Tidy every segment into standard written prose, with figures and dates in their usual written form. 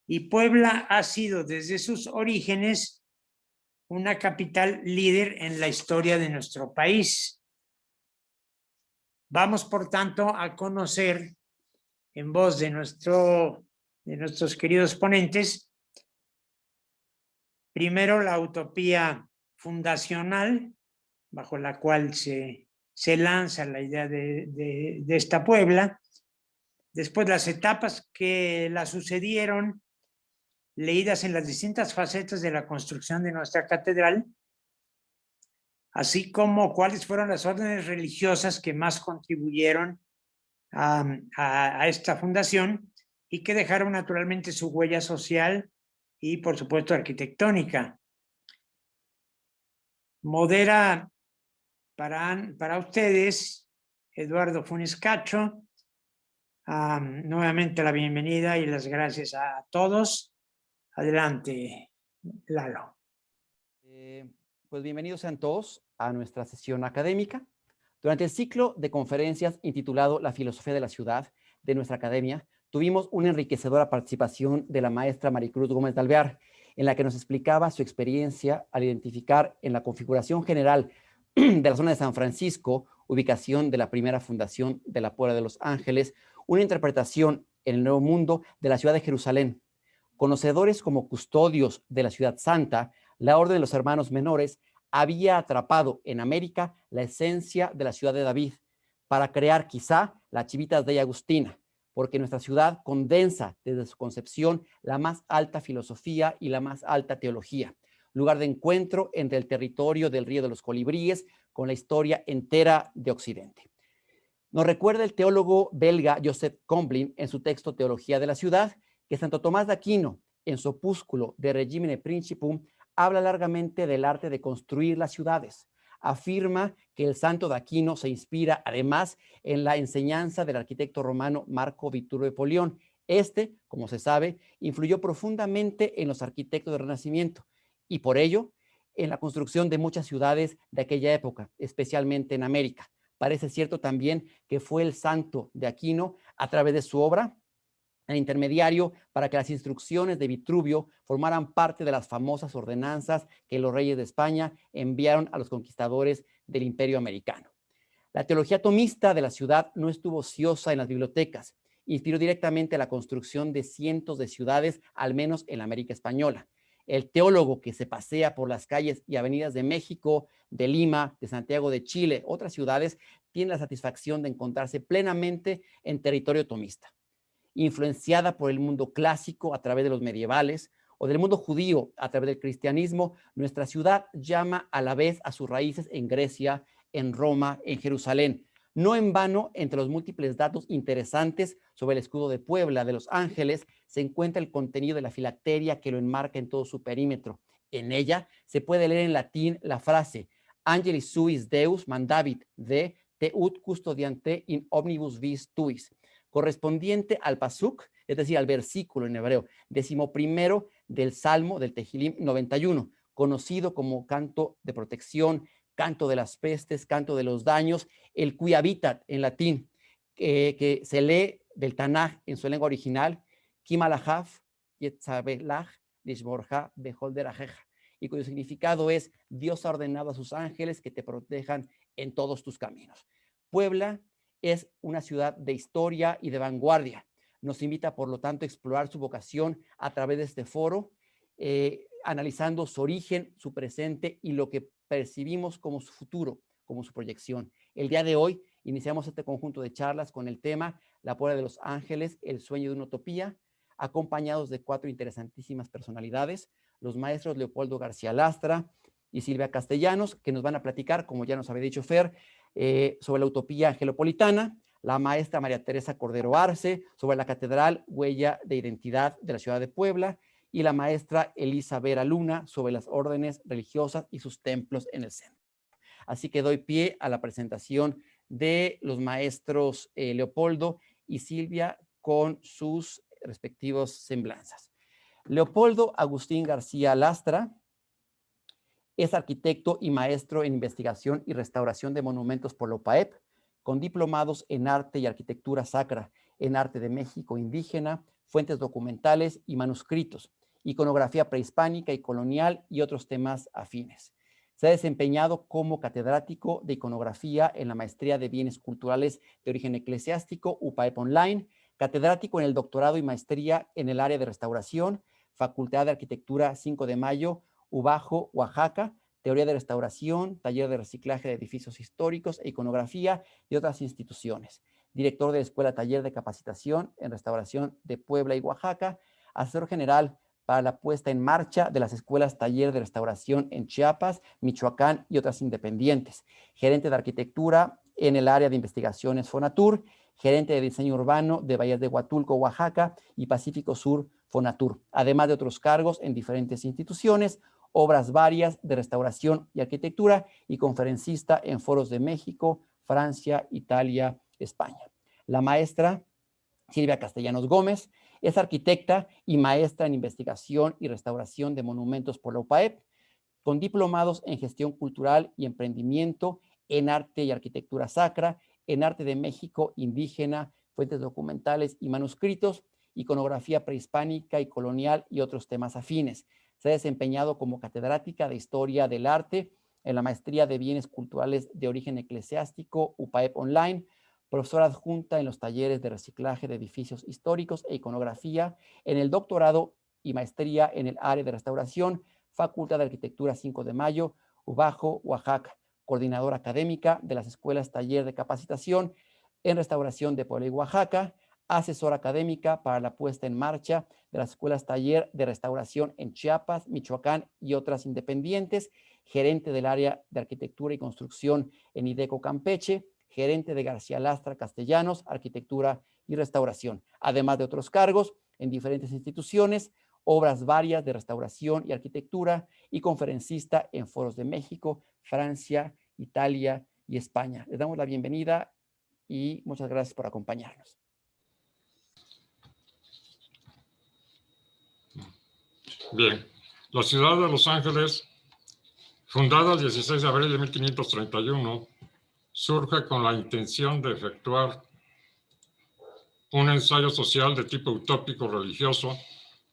y Puebla ha sido desde sus orígenes una capital líder en la historia de nuestro país. Vamos, por tanto, a conocer en voz de nuestros queridos ponentes, primero la utopía fundacional, bajo la cual se lanza la idea de esta Puebla, después las etapas que la sucedieron, leídas en las distintas facetas de la construcción de nuestra catedral, así como cuáles fueron las órdenes religiosas que más contribuyeron a esta fundación y que dejaron naturalmente su huella social y, por supuesto, arquitectónica. Modera para ustedes Eduardo Funes Cacho. Nuevamente la bienvenida y las gracias a todos. Adelante, Lalo. Pues bienvenidos sean todos a nuestra sesión académica. Durante el ciclo de conferencias intitulado La filosofía de la ciudad de nuestra academia, tuvimos una enriquecedora participación de la maestra Maricruz Gómez de Alvear, en la que nos explicaba su experiencia al identificar en la configuración general de la zona de San Francisco, ubicación de la primera fundación de la Puebla de los Ángeles, una interpretación en el Nuevo Mundo de la ciudad de Jerusalén. Conocedores como custodios de la ciudad santa, la Orden de los Hermanos Menores había atrapado en América la esencia de la ciudad de David para crear quizá la Civitas Dei Agustina, porque nuestra ciudad condensa desde su concepción la más alta filosofía y la más alta teología, lugar de encuentro entre el territorio del Río de los Colibríes con la historia entera de Occidente. Nos recuerda el teólogo belga Joseph Comblin en su texto Teología de la Ciudad, que Santo Tomás de Aquino, en su opúsculo De Regimine Principum, habla largamente del arte de construir las ciudades. Afirma que el santo de Aquino se inspira además en la enseñanza del arquitecto romano Marco Vitruvio Polión. Como se sabe, influyó profundamente en los arquitectos del Renacimiento y por ello en la construcción de muchas ciudades de aquella época, especialmente en América. Parece cierto también que fue el santo de Aquino, a través de su obra, el intermediario para que las instrucciones de Vitruvio formaran parte de las famosas ordenanzas que los reyes de España enviaron a los conquistadores del Imperio americano. La teología tomista de la ciudad no estuvo ociosa en las bibliotecas, inspiró directamente la construcción de cientos de ciudades, al menos en la América española. El teólogo que se pasea por las calles y avenidas de México, de Lima, de Santiago de Chile, otras ciudades, tiene la satisfacción de encontrarse plenamente en territorio tomista. Influenciada por el mundo clásico a través de los medievales o del mundo judío a través del cristianismo, nuestra ciudad llama a la vez a sus raíces en Grecia, en Roma, en Jerusalén. No en vano, entre los múltiples datos interesantes sobre el escudo de Puebla de los Ángeles, se encuentra el contenido de la filacteria que lo enmarca en todo su perímetro. En ella se puede leer en latín la frase Angelis suis Deus mandavit de te ut custodiante in omnibus vis tuis, correspondiente al pasuk, es decir, al versículo en hebreo, 11º del Salmo del Tehilim 91, conocido como canto de protección, canto de las pestes, canto de los daños, el cui habitat en latín, que se lee del Tanaj en su lengua original, Kimalahaf, Yetzabelach, Lishborja, Beholderajeja, y cuyo significado es: Dios ha ordenado a sus ángeles que te protejan en todos tus caminos. Puebla es una ciudad de historia y de vanguardia. Nos invita, por lo tanto, a explorar su vocación a través de este foro, analizando su origen, su presente y lo que percibimos como su futuro, como su proyección. El día de hoy iniciamos este conjunto de charlas con el tema La Puebla de los Ángeles, el sueño de una utopía, acompañados de 4 interesantísimas personalidades, los maestros Leopoldo García Lastra y Silvia Castellanos, que nos van a platicar, como ya nos había dicho Fer, sobre la utopía angelopolitana, la maestra María Teresa Cordero Arce, sobre la catedral, huella de identidad de la ciudad de Puebla, y la maestra Elisa Vera Luna, sobre las órdenes religiosas y sus templos en el centro. Así que doy pie a la presentación de los maestros Leopoldo y Silvia con sus respectivos semblanzas. Leopoldo Agustín García Lastra es arquitecto y maestro en investigación y restauración de monumentos por la UPAEP, con diplomados en arte y arquitectura sacra, en arte de México indígena, fuentes documentales y manuscritos, iconografía prehispánica y colonial y otros temas afines. Se ha desempeñado como catedrático de iconografía en la Maestría de Bienes Culturales de Origen Eclesiástico, UPAEP Online, catedrático en el doctorado y maestría en el área de restauración, Facultad de Arquitectura 5 de Mayo, Ubajo, Oaxaca, Teoría de Restauración, Taller de Reciclaje de Edificios Históricos e Iconografía y otras instituciones. Director de la Escuela Taller de Capacitación en Restauración de Puebla y Oaxaca, asesor general para la puesta en marcha de las escuelas Taller de Restauración en Chiapas, Michoacán y otras independientes, gerente de arquitectura en el área de investigaciones Fonatur, gerente de diseño urbano de Bahías de Huatulco, Oaxaca y Pacífico Sur, Fonatur, además de otros cargos en diferentes instituciones, obras varias de restauración y arquitectura y conferencista en foros de México, Francia, Italia, España. La maestra Silvia Castellanos Gómez es arquitecta y maestra en investigación y restauración de monumentos por la UPAEP, con diplomados en gestión cultural y emprendimiento, en arte y arquitectura sacra, en arte de México indígena, fuentes documentales y manuscritos, iconografía prehispánica y colonial y otros temas afines. Se ha desempeñado como catedrática de Historia del Arte en la Maestría de Bienes Culturales de Origen Eclesiástico, UPAEP Online, profesora adjunta en los talleres de reciclaje de edificios históricos e iconografía, en el doctorado y maestría en el área de restauración, Facultad de Arquitectura 5 de Mayo, Ubajo, Oaxaca, coordinadora académica de las escuelas Taller de Capacitación en Restauración de Puebla y Oaxaca, asesora académica para la puesta en marcha de las escuelas Taller de Restauración en Chiapas, Michoacán y otras independientes, gerente del área de Arquitectura y Construcción en IDECO Campeche, gerente de García Lastra Castellanos, Arquitectura y Restauración, además de otros cargos en diferentes instituciones, obras varias de restauración y arquitectura y conferencista en foros de México, Francia, Italia y España. Les damos la bienvenida y muchas gracias por acompañarnos. Bien, la ciudad de Los Ángeles, fundada el 16 de abril de 1531, surge con la intención de efectuar un ensayo social de tipo utópico religioso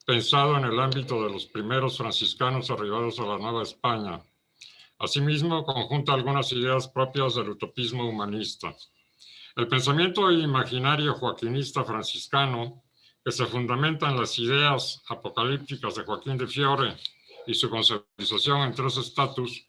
pensado en el ámbito de los primeros franciscanos arribados a la Nueva España. Asimismo, conjunta algunas ideas propias del utopismo humanista. El pensamiento imaginario joaquinista franciscano, que se fundamenta en las ideas apocalípticas de Joaquín de Fiore y su conceptualización en 3 estatus,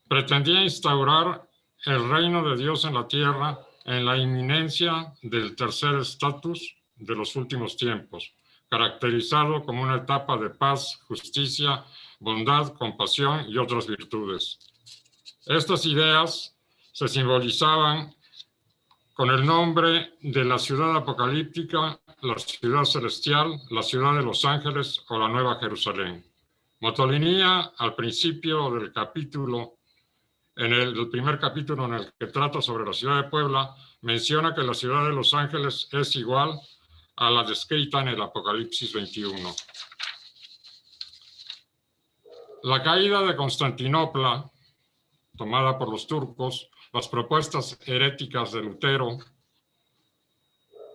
pretendía instaurar el reino de Dios en la tierra en la inminencia del tercer estatus de los últimos tiempos, caracterizado como una etapa de paz, justicia, bondad, compasión y otras virtudes. Estas ideas se simbolizaban con el nombre de la ciudad apocalíptica, la ciudad celestial, la ciudad de Los Ángeles o la Nueva Jerusalén. Motolinía, al principio del capítulo, en el primer capítulo en el que trata sobre la ciudad de Puebla, menciona que la ciudad de Los Ángeles es igual a la descrita en el Apocalipsis 21. La caída de Constantinopla, tomada por los turcos, las propuestas heréticas de Lutero,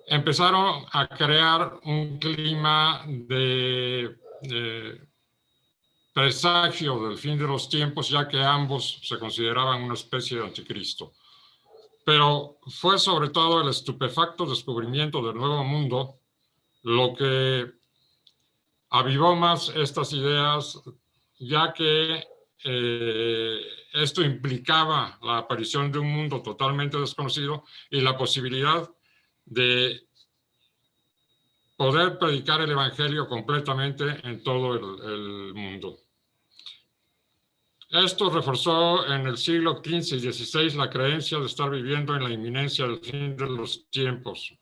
empezaron a crear un clima de presagio del fin de los tiempos, ya que ambos se consideraban una especie de anticristo. Pero fue sobre todo el estupefacto descubrimiento del Nuevo Mundo lo que avivó más estas ideas, ya que esto implicaba la aparición de un mundo totalmente desconocido y la posibilidad de poder predicar el evangelio completamente en todo el mundo. Esto reforzó en el siglo XV y XVI la creencia de estar viviendo en la inminencia del fin de los tiempos.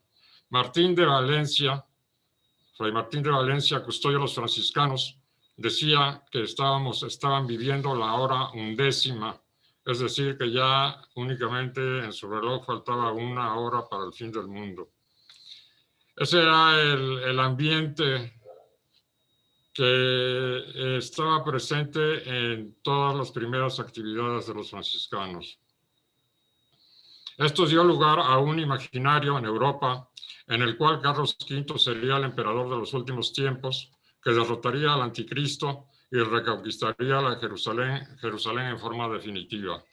Martín de Valencia, Fray Martín de Valencia, custodio de los franciscanos, decía que estaban viviendo la hora 11ª, es decir, que ya únicamente en su reloj faltaba 1 hora para el fin del mundo. Ese era el ambiente que estaba presente en todas las primeras actividades de los franciscanos. Esto dio lugar a un imaginario en Europa en el cual Carlos V sería el emperador de los últimos tiempos, que derrotaría al anticristo y reconquistaría la Jerusalén en forma definitiva.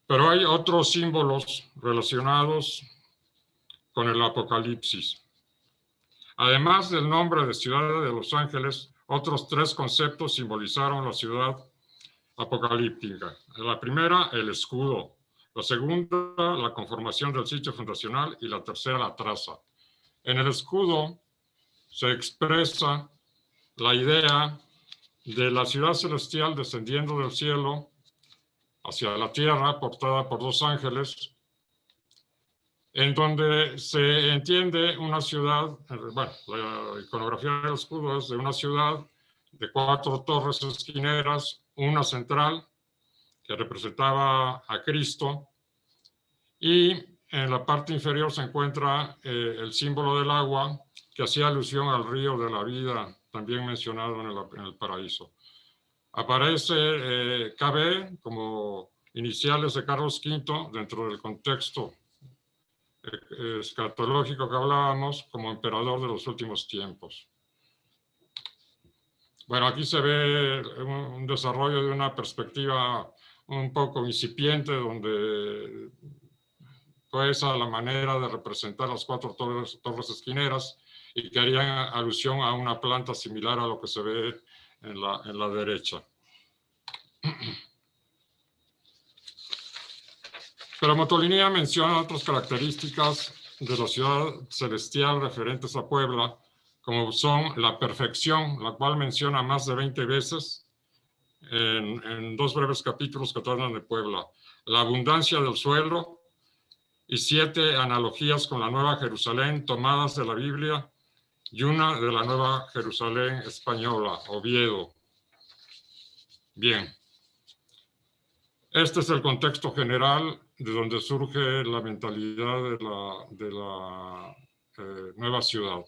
Pero hay otros símbolos relacionados con el Apocalipsis. Además del nombre de ciudad de Los Ángeles, otros 3 conceptos simbolizaron la ciudad apocalíptica. La primera, el escudo. La segunda, la conformación del sitio fundacional. Y la tercera, la traza. En el escudo se expresa la idea de la ciudad celestial descendiendo del cielo hacia la tierra, portada por 2 ángeles, en donde se entiende una ciudad, bueno, la iconografía del escudo es de una ciudad de 4 torres esquineras, una central que representaba a Cristo, y en la parte inferior se encuentra el símbolo del agua, que hacía alusión al río de la vida, también mencionado en el paraíso. Aparece KB como iniciales de Carlos V dentro del contexto escatológico que hablábamos, como emperador de los últimos tiempos. Bueno, aquí se ve un desarrollo de una perspectiva un poco incipiente, donde pues a la manera de representar las 4 torres esquineras, y que harían alusión a una planta similar a lo que se ve en la derecha. Pero Motolinia menciona otras características de la ciudad celestial referentes a Puebla, como son la perfección, la cual menciona más de 20 veces en 2 breves capítulos que tratan de Puebla, la abundancia del suelo y 7 analogías con la Nueva Jerusalén tomadas de la Biblia y una de la Nueva Jerusalén española, Oviedo. Bien. Este es el contexto general de donde surge la mentalidad de la nueva ciudad.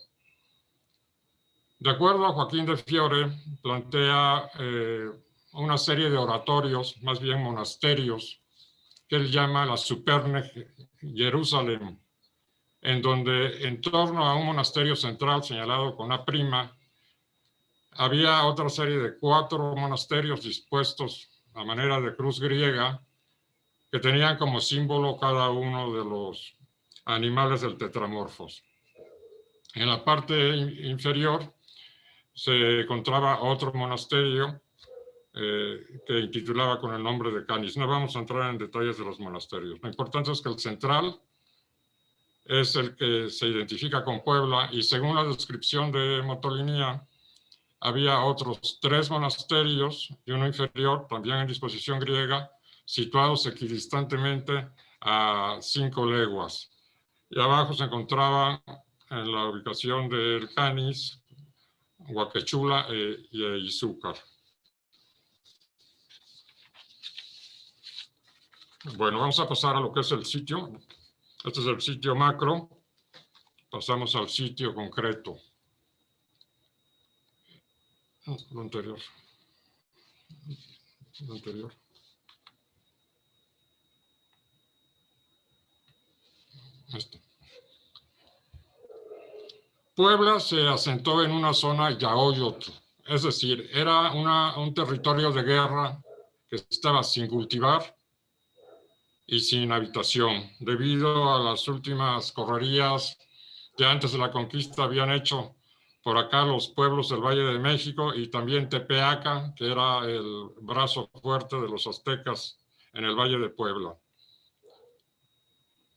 De acuerdo a Joaquín de Fiore, plantea una serie de oratorios, más bien monasterios, que él llama la Superne Jerusalén, en donde en torno a un monasterio central señalado con una prima, había otra serie de 4 monasterios dispuestos a manera de cruz griega, que tenían como símbolo cada uno de los animales del tetramorfos. En la parte inferior se encontraba otro monasterio que intitulaba con el nombre de Canis. No vamos a entrar en detalles de los monasterios. Lo importante es que el central es el que se identifica con Puebla, y según la descripción de Motolinia, había otros 3 monasterios y uno inferior, también en disposición griega, situados equidistantemente a 5 leguas. Y abajo se encontraba en la ubicación del Canis, Huaquechula y Izúcar. Bueno, vamos a pasar a lo que es el sitio. Este es el sitio macro. Pasamos al sitio concreto. Lo anterior. Lo anterior. Esto. Puebla se asentó en una zona yaoyotl, es decir, era un territorio de guerra que estaba sin cultivar y sin habitación, debido a las últimas correrías que antes de la conquista habían hecho por acá los pueblos del Valle de México, y también Tepeaca, que era el brazo fuerte de los aztecas en el Valle de Puebla.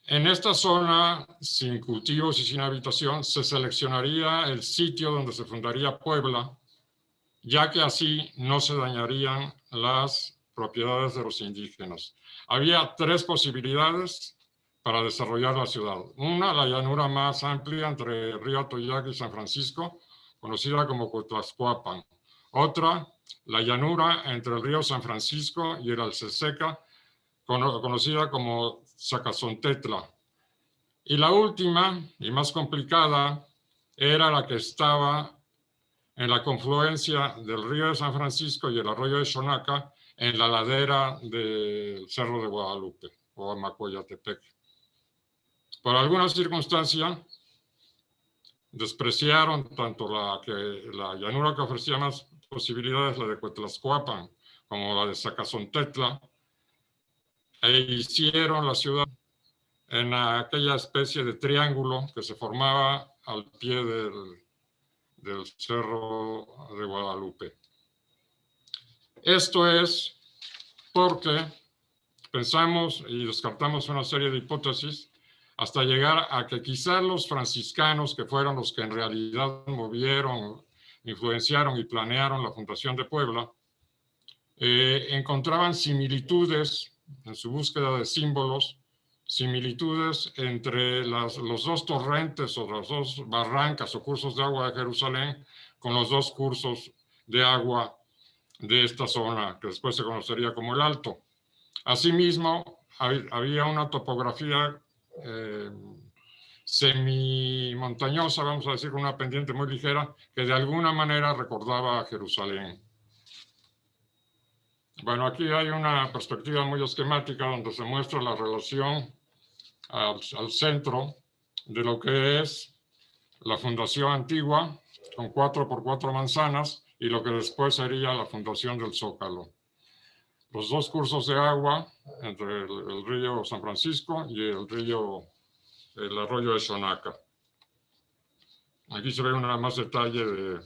En esta zona, sin cultivos y sin habitación, se seleccionaría el sitio donde se fundaría Puebla, ya que así no se dañarían las propiedades de los indígenas. Había 3 posibilidades para desarrollar la ciudad. Una, la llanura más amplia entre el río Atoyac y San Francisco, conocida como Coatzacoalpan. Otra, la llanura entre el río San Francisco y el Alceseca, conocida como Zacazontectla. Y la última, y más complicada, era la que estaba en la confluencia del río de San Francisco y el arroyo de Xonaca, en la ladera del Cerro de Guadalupe, o Amacoyatepec. Por alguna circunstancia, despreciaron tanto la llanura que ofrecía más posibilidades, la de Cuetlaxcoapan, como la de Zacazontectla, e hicieron la ciudad en aquella especie de triángulo que se formaba al pie del Cerro de Guadalupe. Esto es porque pensamos y descartamos una serie de hipótesis hasta llegar a que quizás los franciscanos, que fueron los que en realidad movieron, influenciaron y planearon la fundación de Puebla, encontraban similitudes en su búsqueda de símbolos, similitudes entre los dos torrentes o las dos barrancas o cursos de agua de Jerusalén con los dos cursos de agua de esta zona, que después se conocería como el Alto. Asimismo, había una topografía semi-montañosa, vamos a decir, con una pendiente muy ligera, que de alguna manera recordaba a Jerusalén. Bueno, aquí hay una perspectiva muy esquemática donde se muestra la relación al centro de lo que es la fundación antigua, con 4x4 manzanas, y lo que después sería la fundación del Zócalo. Los dos cursos de agua entre el río San Francisco y el arroyo de Xonaca. Aquí se ve más detalle de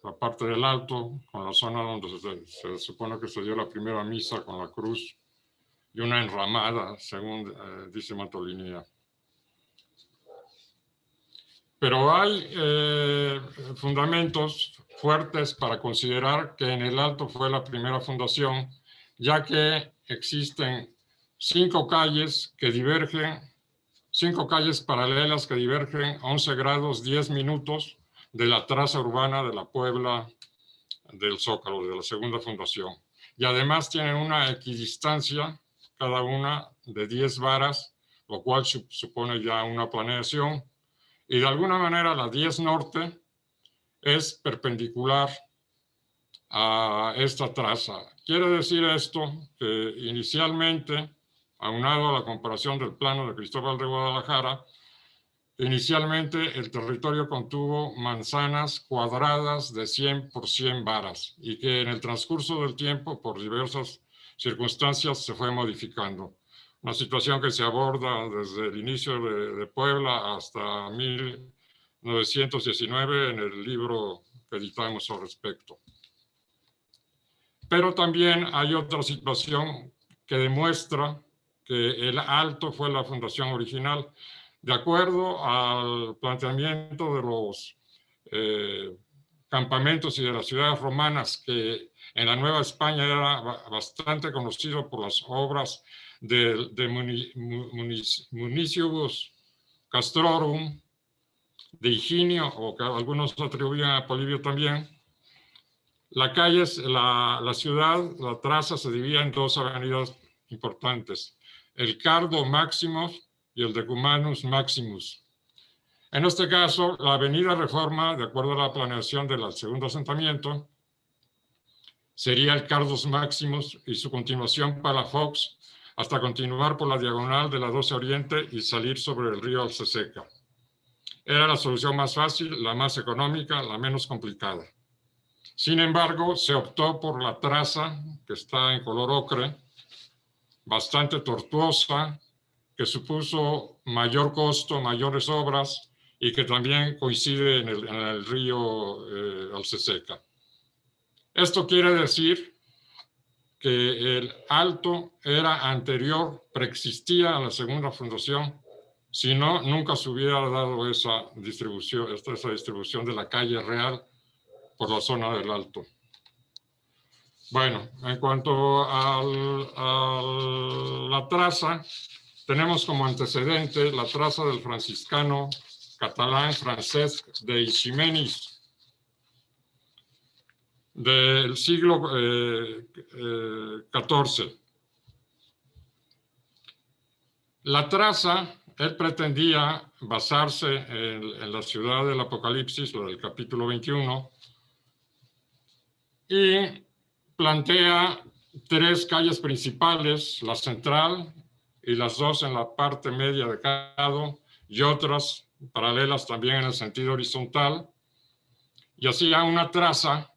la parte del Alto, con la zona donde se supone que se dio la primera misa con la cruz y una enramada, según dice Mantolinía. Pero hay fundamentos fuertes para considerar que en el Alto fue la primera fundación, ya que existen 5 calles que divergen, 5 calles paralelas que divergen 11 grados 10 minutos de la traza urbana de la Puebla del Zócalo, de la segunda fundación. Y además tienen una equidistancia, cada una de 10 varas, lo cual supone ya una planeación. Y de alguna manera la 10 norte es perpendicular a esta traza. Quiere decir esto que inicialmente, aunado a la comparación del plano de Cristóbal de Guadalajara, inicialmente el territorio contuvo manzanas cuadradas de 100 por 100 varas y que en el transcurso del tiempo, por diversas circunstancias, se fue modificando. Una situación que se aborda desde el inicio de Puebla hasta 1919 en el libro que editamos al respecto. Pero también hay otra situación que demuestra que el Alto fue la fundación original. De acuerdo al planteamiento de los campamentos y de las ciudades romanas, que en la Nueva España era bastante conocido por las obras de Municius Castrorum, de Higinio, o que algunos atribuyen a Polibio también. La ciudad, la traza se divide en 2 avenidas importantes, el Cardo Maximus y el Decumanus Maximus. En este caso, la avenida Reforma, de acuerdo a la planeación del segundo asentamiento, sería el Cardos Maximus y su continuación Palafox, hasta continuar por la diagonal de la 12 Oriente y salir sobre el río Alceseca. Era la solución más fácil, la más económica, la menos complicada. Sin embargo, se optó por la traza, que está en color ocre, bastante tortuosa, que supuso mayor costo, mayores obras, y que también coincide en el río Alceseca. Esto quiere decir que el Alto era anterior, preexistía a la segunda fundación, si no, nunca se hubiera dado esa distribución de la calle real por la zona del Alto. Bueno, en cuanto a la traza, tenemos como antecedente la traza del franciscano catalán Francesc de Eiximenis, del siglo XIV. La traza, él pretendía basarse en la ciudad del Apocalipsis, o del capítulo 21, y plantea 3 calles principales, la central, y las dos en la parte media de cada lado, y otras paralelas también en el sentido horizontal, y hacía una traza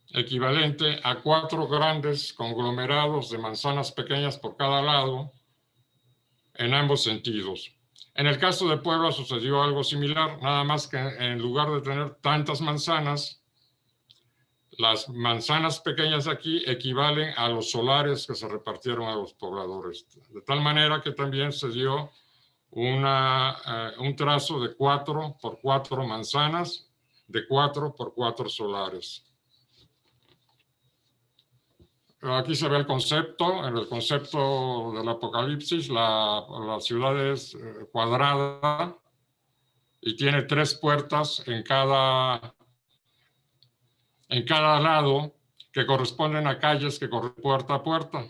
equivalente a 4 grandes conglomerados de manzanas pequeñas por cada lado en ambos sentidos. En el caso de Puebla sucedió algo similar, nada más que en lugar de tener tantas manzanas, las manzanas pequeñas de aquí equivalen a los solares que se repartieron a los pobladores. De tal manera que también se dio un trazo de 4 por 4 manzanas, de 4 por 4 solares. Aquí se ve el concepto. En el concepto del Apocalipsis, la ciudad es cuadrada y tiene 3 puertas en cada lado, que corresponden a calles que corren puerta a puerta.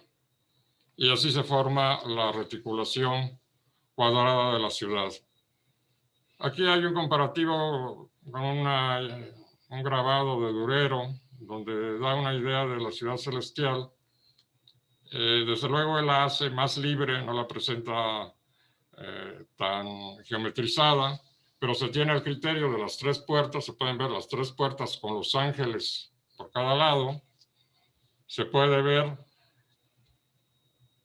Y así se forma la reticulación cuadrada de la ciudad. Aquí hay un comparativo con un grabado de Durero, donde da una idea de la ciudad celestial. Desde luego él la hace más libre, no la presenta tan geometrizada, pero se tiene el criterio de las 3 puertas. Se pueden ver las 3 puertas con los ángeles por cada lado. Se puede ver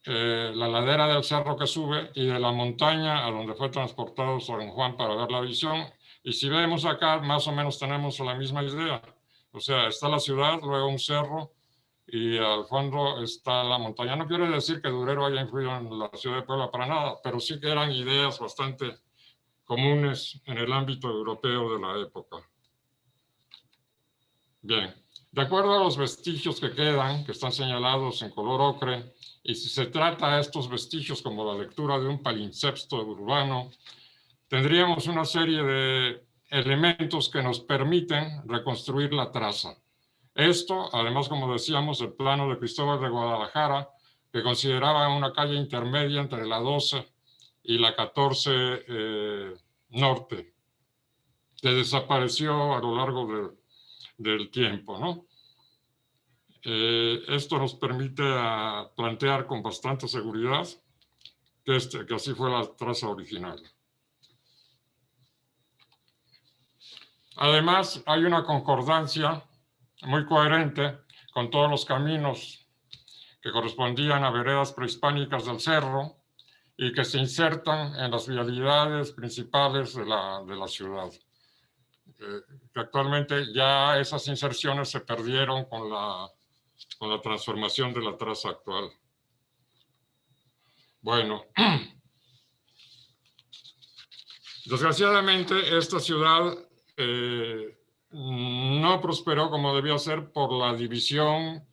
la ladera del cerro que sube y de la montaña a donde fue transportado San Juan para ver la visión. Y si vemos acá, más o menos tenemos la misma idea. O sea, está la ciudad, luego un cerro y al fondo está la montaña. No quiere decir que Durero haya influido en la ciudad de Puebla para nada, pero sí que eran ideas bastante comunes en el ámbito europeo de la época. Bien, de acuerdo a los vestigios que quedan, que están señalados en color ocre, y si se trata de estos vestigios como la lectura de un palimpsesto urbano, tendríamos una serie de elementos que nos permiten reconstruir la traza. Esto, además, como decíamos, el plano de Cristóbal de Guadalajara, que consideraba una calle intermedia entre la 12 y la 14 norte, que desapareció a lo largo del tiempo, ¿no? Esto nos permite plantear con bastante seguridad que así fue la traza original. Además, hay una concordancia muy coherente con todos los caminos que correspondían a veredas prehispánicas del cerro y que se insertan en las vialidades principales de la ciudad. Que actualmente ya esas inserciones se perdieron con la transformación de la traza actual. Bueno, desgraciadamente esta ciudad no prosperó como debía ser por la división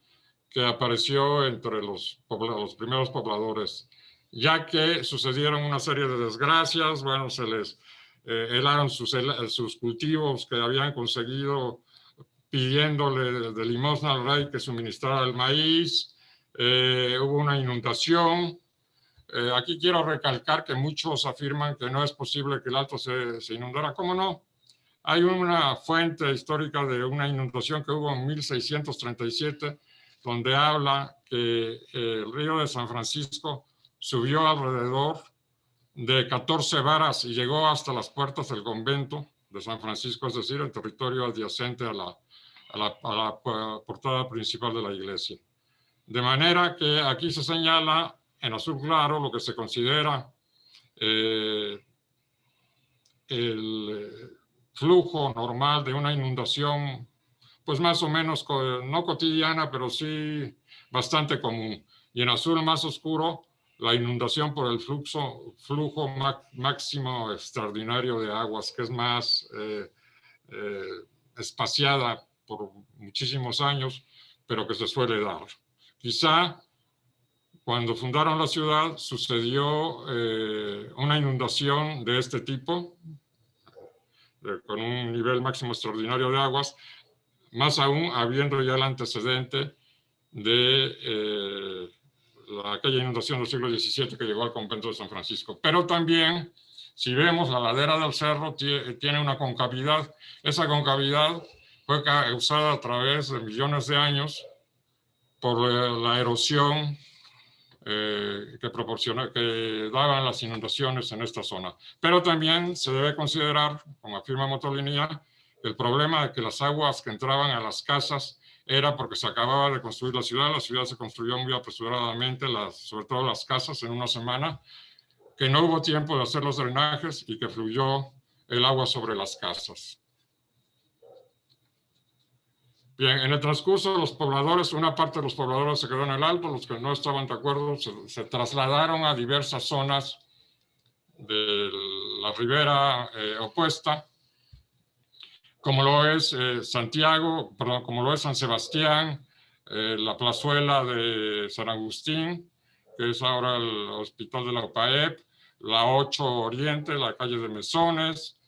que apareció entre los primeros pobladores, ya que sucedieron una serie de desgracias. Bueno, se les helaron sus cultivos que habían conseguido pidiéndole de limosna al rey que suministrara el maíz. Hubo una inundación. Aquí quiero recalcar que muchos afirman que no es posible que el Alto se inundara. ¿Cómo no? Hay una fuente histórica de una inundación que hubo en 1637, donde habla que el río de San Francisco subió alrededor de 14 varas y llegó hasta las puertas del convento de San Francisco, es decir, el territorio adyacente a la portada principal de la iglesia. De manera que aquí se señala en azul claro lo que se considera el flujo normal de una inundación, pues más o menos no cotidiana, pero sí bastante común. Y en azul más oscuro, la inundación por el flujo máximo extraordinario de aguas, que es más espaciada por muchísimos años, pero que se suele dar. Quizá cuando fundaron la ciudad sucedió una inundación de este tipo, con un nivel máximo extraordinario de aguas, más aún habiendo ya el antecedente de aquella inundación del siglo XVII que llegó al convento de San Francisco. Pero también, si vemos, la ladera del cerro tiene una concavidad. Esa concavidad fue causada a través de millones de años por la erosión que daban las inundaciones en esta zona. Pero también se debe considerar, como afirma Motolinia, el problema de que las aguas que entraban a las casas era porque se acababa de construir la ciudad se construyó muy apresuradamente, sobre todo las casas, en una semana, que no hubo tiempo de hacer los drenajes y que fluyó el agua sobre las casas. Bien, en el transcurso los pobladores, una parte de los pobladores se quedó en el Alto, los que no estaban de acuerdo se trasladaron a diversas zonas de la ribera opuesta, como lo es Santiago, perdón, como lo es San Sebastián, la plazuela de San Agustín, que es ahora el Hospital de la OPAEP, la 8 Oriente, la calle de Mesones.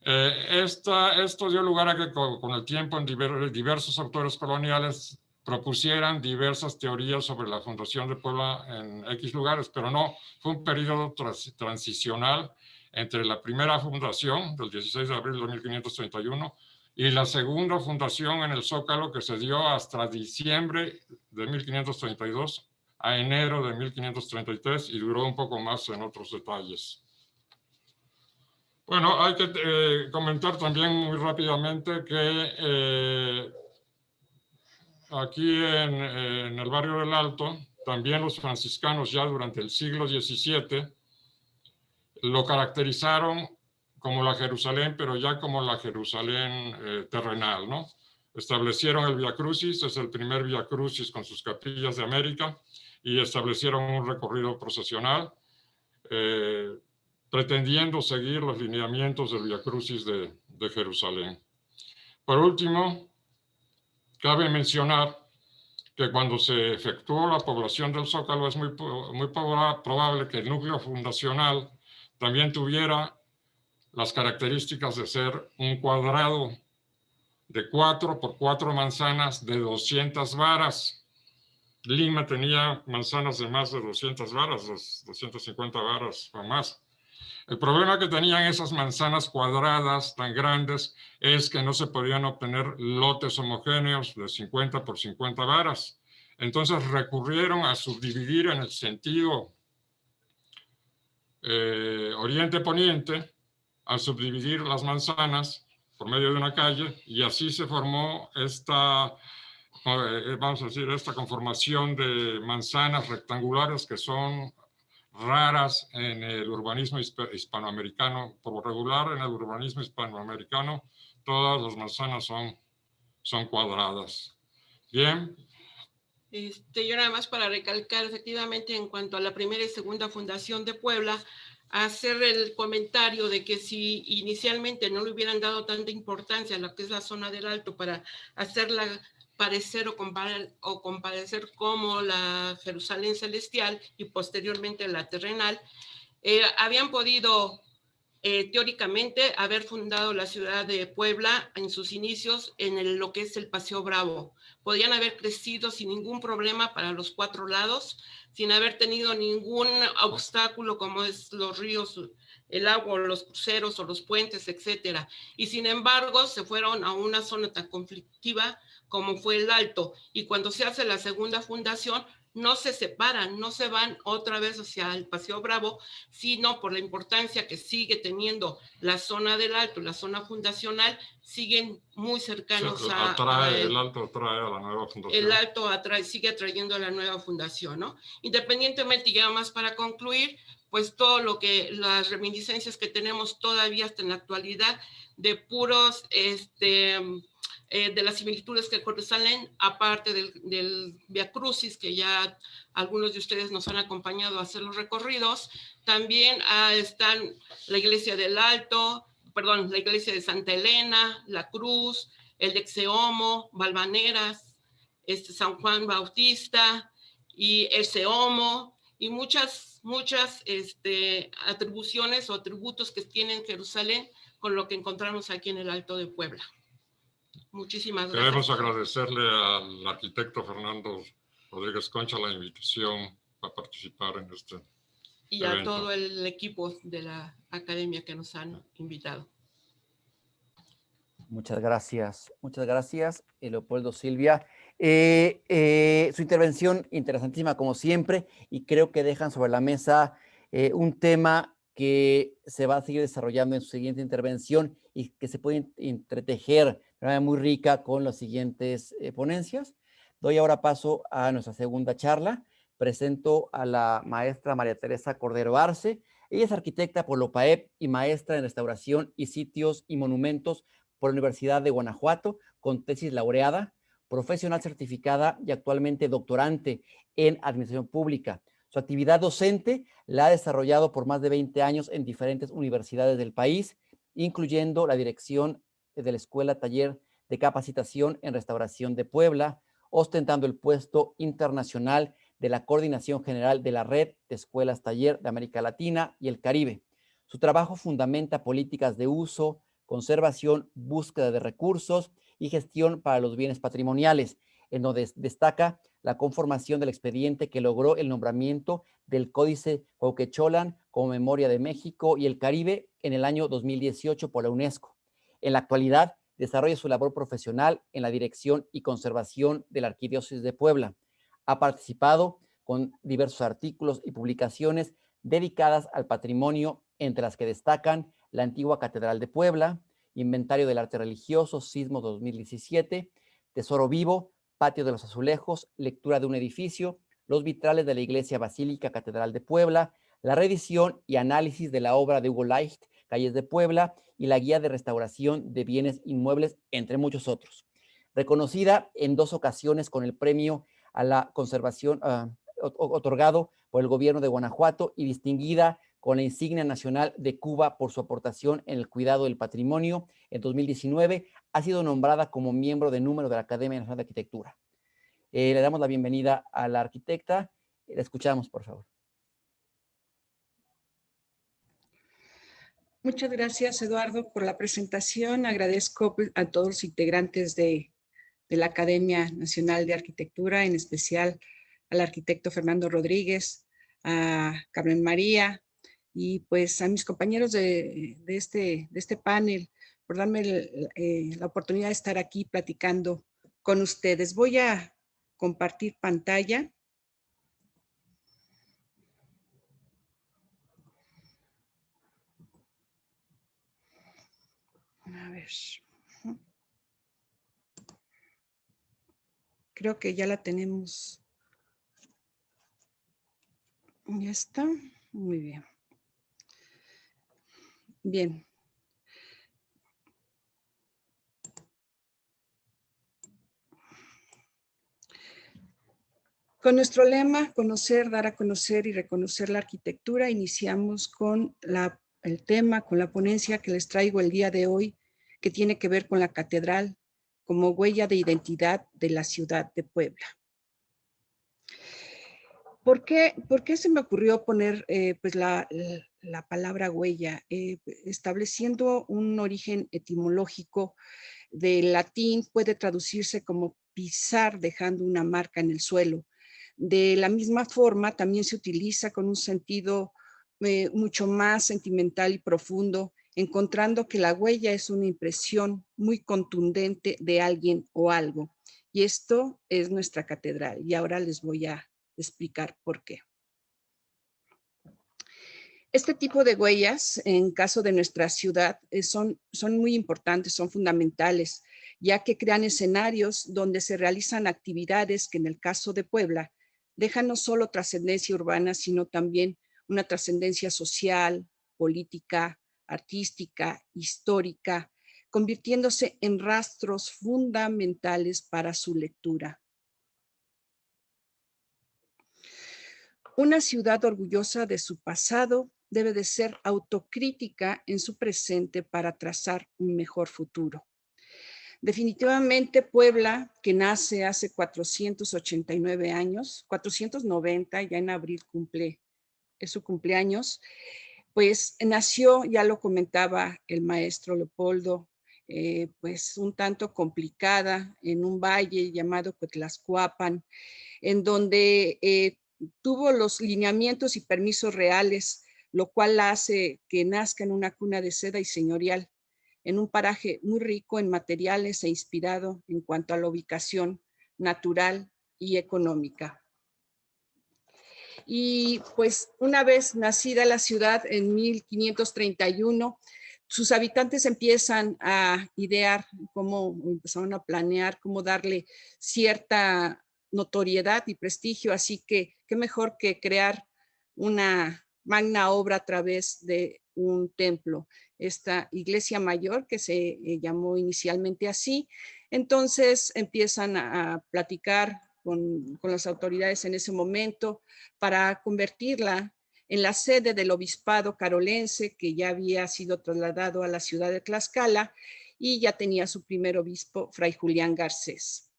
Esto dio lugar a que con el tiempo diversos autores coloniales propusieran diversas teorías sobre la fundación de Puebla en X lugares, pero no, fue un periodo transicional entre la primera fundación del 16 de abril de 1531 y la segunda fundación en el Zócalo, que se dio hasta diciembre de 1532 a enero de 1533 y duró un poco más en otros detalles. Bueno, hay que comentar también muy rápidamente que aquí en el barrio del Alto, también los franciscanos ya durante el siglo XVII lo caracterizaron como la Jerusalén, pero ya como la Jerusalén terrenal, ¿no? Establecieron el Via Crucis, es el primer Via Crucis con sus capillas de América, y establecieron un recorrido procesional, pretendiendo seguir los lineamientos del Via Crucis de Jerusalén. Por último, cabe mencionar que cuando se efectuó la población del Zócalo es muy probable que el núcleo fundacional también tuviera las características de ser un cuadrado de 4 por 4 manzanas de 200 varas. Lima tenía manzanas de más de 200 varas, 250 varas o más. El problema que tenían esas manzanas cuadradas tan grandes es que no se podían obtener lotes homogéneos de 50 por 50 varas. Entonces recurrieron a subdividir en el sentido oriente-poniente, a subdividir las manzanas por medio de una calle, y así se formó esta, vamos a decir, esta conformación de manzanas rectangulares que son raras en el urbanismo hispanoamericano. Por lo regular, en el urbanismo hispanoamericano, todas las manzanas son cuadradas. Bien. Yo nada más para recalcar, efectivamente, en cuanto a la primera y segunda fundación de Puebla, hacer el comentario de que si inicialmente no le hubieran dado tanta importancia a lo que es la zona del Alto para hacerla parecer o comparecer como la Jerusalén celestial y posteriormente la terrenal, habían podido teóricamente haber fundado la ciudad de Puebla en sus inicios en lo que es el Paseo Bravo. Podían haber crecido sin ningún problema para los 4 lados, sin haber tenido ningún obstáculo como es los ríos, el agua, los cruceros o los puentes, etcétera. Y sin embargo, se fueron a una zona tan conflictiva como fue el Alto. Y cuando se hace la segunda fundación, no se separan, no se van otra vez hacia el Paseo Bravo, sino por la importancia que sigue teniendo la zona del Alto, la zona fundacional, siguen muy cercanos el Alto atrae a la nueva fundación. El Alto sigue atrayendo a la nueva fundación, ¿no? Independientemente, ya más para concluir, pues todo lo que, las reminiscencias que tenemos todavía hasta en la actualidad de puros, de las similitudes que Jerusalén, aparte del Via Crucis, que ya algunos de ustedes nos han acompañado a hacer los recorridos, también están la iglesia del Alto, perdón, la iglesia de Santa Elena, la Cruz, el de Exeomo, Valvaneras, San Juan Bautista y el Seomo, y muchas atribuciones o atributos que tienen Jerusalén con lo que encontramos aquí en el Alto de Puebla. Muchísimas gracias. Queremos agradecerle al arquitecto Fernando Rodríguez Concha la invitación a participar en este y evento. A todo el equipo de la academia que nos han invitado. Muchas gracias, Leopoldo, Silvia. Su intervención interesantísima como siempre, y creo que dejan sobre la mesa un tema que se va a seguir desarrollando en su siguiente intervención y que se puede entretejer de manera muy rica con las siguientes ponencias. Doy ahora paso a nuestra segunda charla. Presento a la maestra María Teresa Cordero Arce. Ella es arquitecta por la UPAEP y maestra en restauración y sitios y monumentos por la Universidad de Guanajuato, con tesis laureada, profesional certificada y actualmente doctorante en Administración Pública. Su actividad docente la ha desarrollado por más de 20 años en diferentes universidades del país, incluyendo la dirección de la Escuela Taller de Capacitación en Restauración de Puebla, ostentando el puesto internacional de la Coordinación General de la Red de Escuelas Taller de América Latina y el Caribe. Su trabajo fundamenta políticas de uso, conservación, búsqueda de recursos y gestión para los bienes patrimoniales, en donde destaca la conformación del expediente que logró el nombramiento del Códice Cuauhtémoc como Memoria de México y el Caribe en el año 2018 por la UNESCO. En la actualidad, desarrolla su labor profesional en la dirección y conservación de la Arquidiócesis de Puebla. Ha participado con diversos artículos y publicaciones dedicadas al patrimonio, entre las que destacan la antigua Catedral de Puebla, Inventario del Arte Religioso, Sismo 2017, Tesoro Vivo, Patio de los Azulejos, Lectura de un Edificio, los vitrales de la Iglesia Basílica Catedral de Puebla, la reedición y análisis de la obra de Hugo Leicht, Calles de Puebla, y la Guía de Restauración de Bienes Inmuebles, entre muchos otros. Reconocida en 2 ocasiones con el premio a la conservación otorgado por el gobierno de Guanajuato y distinguida con la insignia nacional de Cuba por su aportación en el cuidado del patrimonio. En 2019 ha sido nombrada como miembro de número de la Academia Nacional de Arquitectura. Le damos la bienvenida a la arquitecta. La escuchamos, por favor. Muchas gracias, Eduardo, por la presentación. Agradezco a todos los integrantes de la Academia Nacional de Arquitectura, en especial al arquitecto Fernando Rodríguez, a Carmen María y pues a mis compañeros de este panel por darme la oportunidad de estar aquí platicando con ustedes. Voy a compartir pantalla. A ver. Creo que ya la tenemos. Ya está. Muy bien. Bien. Con nuestro lema, conocer, dar a conocer y reconocer la arquitectura, iniciamos con el tema, con la ponencia que les traigo el día de hoy, que tiene que ver con la catedral como huella de identidad de la ciudad de Puebla. ¿Por qué se me ocurrió poner pues la palabra huella? Estableciendo un origen etimológico del latín, puede traducirse como pisar dejando una marca en el suelo. De la misma forma, también se utiliza con un sentido mucho más sentimental y profundo, encontrando que la huella es una impresión muy contundente de alguien o algo. Y esto es nuestra catedral. Y ahora les voy a explicar por qué. Este tipo de huellas, en caso de nuestra ciudad, son muy importantes, son fundamentales, ya que crean escenarios donde se realizan actividades que en el caso de Puebla dejan no solo trascendencia urbana, sino también una trascendencia social, política, artística, histórica, convirtiéndose en rastros fundamentales para su lectura. Una ciudad orgullosa de su pasado debe de ser autocrítica en su presente para trazar un mejor futuro. Definitivamente Puebla, que nace hace 489 años, 490, ya en abril es su cumpleaños, pues nació, ya lo comentaba el maestro Leopoldo, pues un tanto complicada en un valle llamado Cuetlaxcuapan, en donde tuvo los lineamientos y permisos reales, lo cual hace que nazca en una cuna de seda y señorial. en un paraje muy rico en materiales e inspirado en cuanto a la ubicación natural y económica. Y pues una vez nacida la ciudad en 1531, sus habitantes empiezan a idear empezaron a planear cómo darle cierta notoriedad y prestigio, así que qué mejor que crear una magna obra a través de un templo, esta iglesia mayor que se llamó inicialmente así. Entonces empiezan a platicar con las autoridades en ese momento para convertirla en la sede del obispado carolense, que ya había sido trasladado a la ciudad de Tlaxcala y ya tenía su primer obispo, Fray Julián Garcés.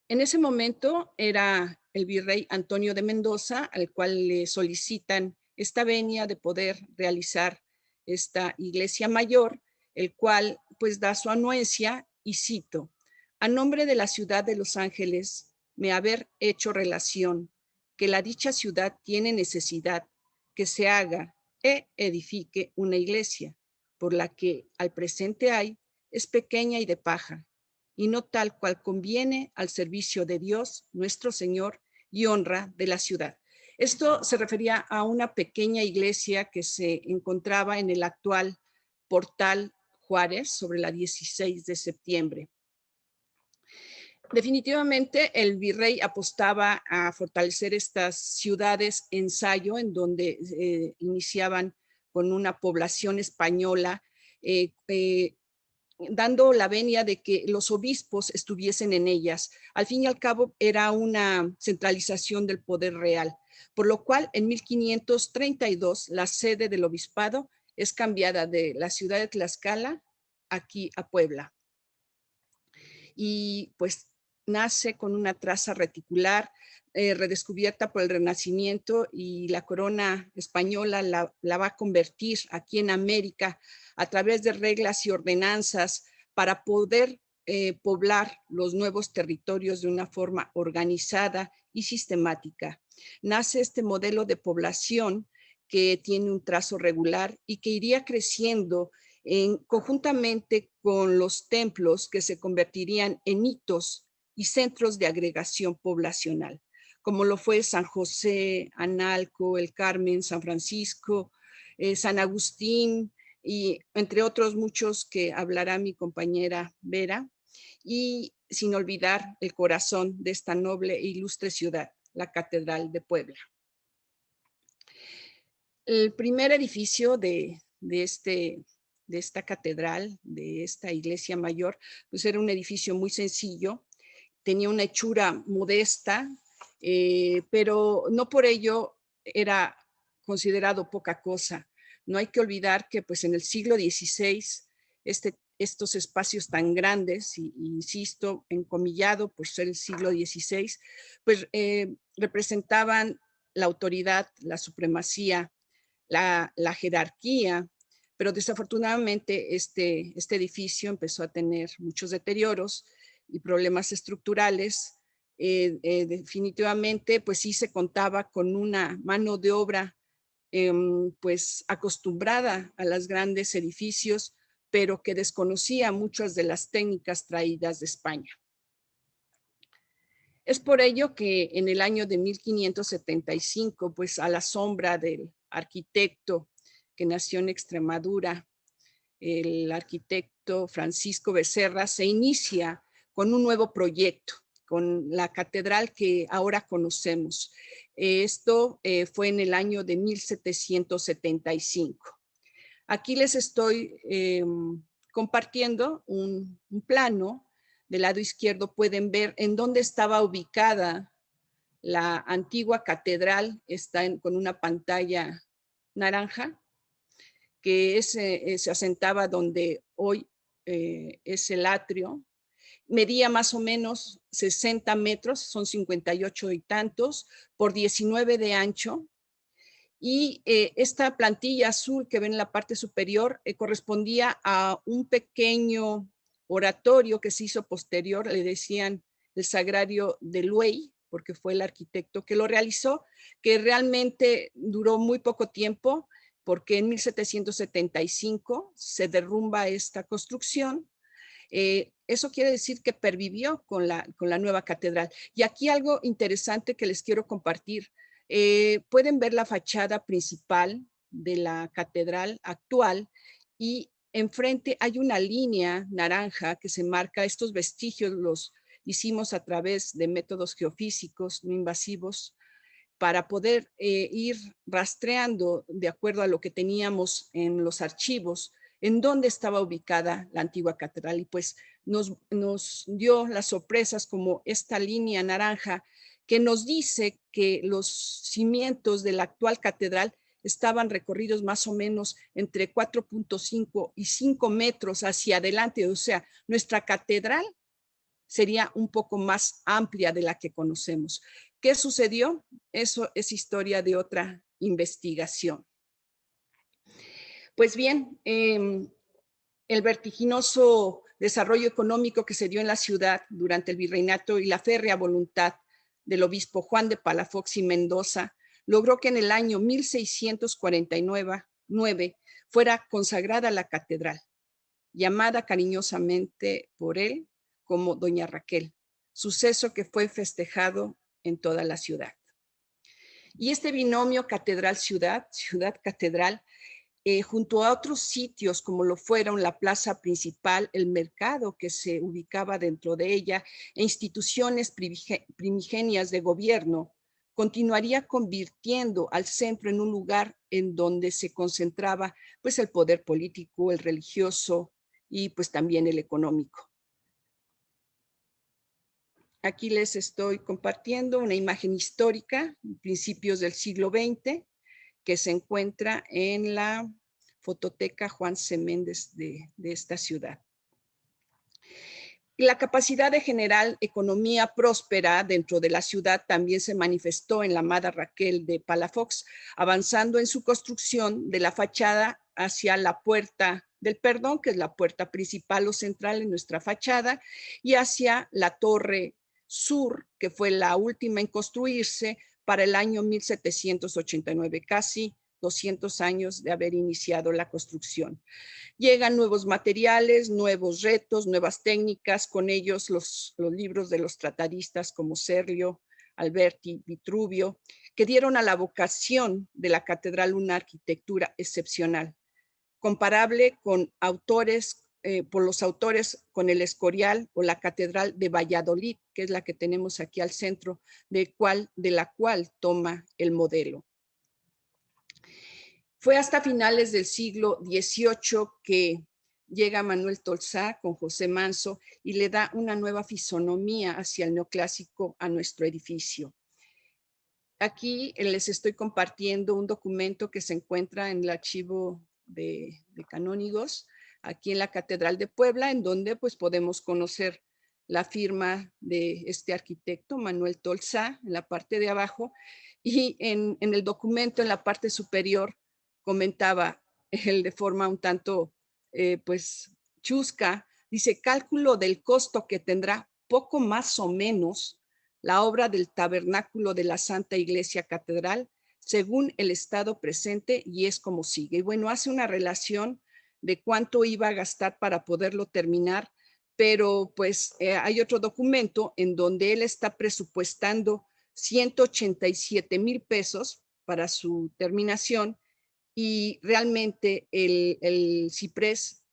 En ese momento era el virrey Antonio de Mendoza, al cual le solicitan esta venia de poder realizar esta iglesia mayor, el cual pues da su anuencia y cito: a nombre de la ciudad de Los Ángeles, me haber hecho relación que la dicha ciudad tiene necesidad que se haga e edifique una iglesia, por la que al presente hay, es pequeña y de paja, y no tal cual conviene al servicio de Dios, nuestro Señor, y honra de la ciudad. Esto se refería a una pequeña iglesia que se encontraba en el actual Portal Juárez, sobre la 16 de septiembre. Definitivamente el virrey apostaba a fortalecer estas ciudades ensayo, en donde iniciaban con una población española, dando la venia de que los obispos estuviesen en ellas. Al fin y al cabo era una centralización del poder real, por lo cual en 1532 la sede del obispado es cambiada de la ciudad de Tlaxcala aquí a Puebla. Y pues nace con una traza reticular redescubierta por el Renacimiento, y la corona española la va a convertir aquí en América a través de reglas y ordenanzas para poder poblar los nuevos territorios de una forma organizada y sistemática. Nace este modelo de población que tiene un trazo regular y que iría creciendo conjuntamente con los templos que se convertirían en hitos y centros de agregación poblacional, como lo fue San José, Analco, El Carmen, San Francisco, San Agustín, y entre otros muchos que hablará mi compañera Vera, y sin olvidar el corazón de esta noble e ilustre ciudad, la Catedral de Puebla. El primer edificio de esta catedral, de esta iglesia mayor, pues era un edificio muy sencillo, tenía una hechura modesta, pero no por ello era considerado poca cosa. No hay que olvidar que pues en el siglo XVI estos espacios tan grandes, y insisto, encomillado por ser el siglo XVI, pues representaban la autoridad, la supremacía, la jerarquía, pero desafortunadamente este edificio empezó a tener muchos deterioros y problemas estructurales. Definitivamente, pues sí se contaba con una mano de obra pues acostumbrada a los grandes edificios, pero que desconocía muchas de las técnicas traídas de España. Es por ello que en el año de 1575, pues a la sombra del arquitecto que nació en Extremadura, el arquitecto Francisco Becerra, se inicia con un nuevo proyecto, con la catedral que ahora conocemos. Esto fue en el año de 1775. Aquí les estoy compartiendo un plano. Del lado izquierdo pueden ver en dónde estaba ubicada la antigua catedral. Está con una pantalla naranja, que se asentaba donde hoy es el atrio. Medía más o menos 60 metros, son 58 y tantos, por 19 de ancho. Y esta plantilla azul que ven en la parte superior correspondía a un pequeño oratorio que se hizo posterior, le decían el Sagrario de Luey, porque fue el arquitecto que lo realizó, que realmente duró muy poco tiempo, porque en 1775 se derrumba esta construcción. Eso quiere decir que pervivió con la nueva catedral. Y aquí algo interesante que les quiero compartir. Pueden ver la fachada principal de la catedral actual y enfrente hay una línea naranja que se marca. Estos vestigios los hicimos a través de métodos geofísicos no invasivos para poder ir rastreando de acuerdo a lo que teníamos en los archivos en dónde estaba ubicada la antigua catedral, y pues nos dio las sorpresas como esta línea naranja que nos dice que los cimientos de la actual catedral estaban recorridos más o menos entre 4.5 y 5 metros hacia adelante. O sea, nuestra catedral sería un poco más amplia de la que conocemos. ¿Qué sucedió? Eso es historia de otra investigación. Pues bien, el vertiginoso desarrollo económico que se dio en la ciudad durante el virreinato y la férrea voluntad del obispo Juan de Palafox y Mendoza logró que en el año 1649 fuera consagrada la catedral, llamada cariñosamente por él como Doña Raquel, suceso que fue festejado en toda la ciudad. Y este binomio catedral-ciudad, ciudad-catedral, junto a otros sitios como lo fueron la plaza principal, el mercado que se ubicaba dentro de ella e instituciones primigenias de gobierno, continuaría convirtiendo al centro en un lugar en donde se concentraba pues el poder político, el religioso y pues también el económico. Aquí les estoy compartiendo una imagen histórica, principios del siglo XX, que se encuentra en la Fototeca Juan C. Méndez de esta ciudad. La capacidad de generar economía próspera dentro de la ciudad también se manifestó en la amada Raquel de Palafox, avanzando en su construcción de la fachada hacia la Puerta del Perdón, que es la puerta principal o central en nuestra fachada, y hacia la Torre Sur, que fue la última en construirse para el año 1789, casi 200 años de haber iniciado la construcción. Llegan nuevos materiales, nuevos retos, nuevas técnicas, con ellos los libros de los tratadistas como Serlio, Alberti, Vitruvio, que dieron a la vocación de la catedral una arquitectura excepcional, comparable con por los autores con el Escorial o la Catedral de Valladolid, que es la que tenemos aquí al centro, de la cual toma el modelo. Fue hasta finales del siglo XVIII que llega Manuel Tolsá con José Manso y le da una nueva fisonomía hacia el neoclásico a nuestro edificio. Aquí les estoy compartiendo un documento que se encuentra en el archivo de canónigos, aquí en la Catedral de Puebla, en donde pues podemos conocer la firma de este arquitecto, Manuel Tolsá, en la parte de abajo, y en el documento, en la parte superior, comentaba él de forma un tanto pues chusca, dice: cálculo del costo que tendrá poco más o menos la obra del tabernáculo de la Santa Iglesia Catedral según el estado presente, y es como sigue. Y bueno, hace una relación de cuánto iba a gastar para poderlo terminar, pero pues hay otro documento en donde él está presupuestando 187,000 pesos para su terminación, y realmente el ciprés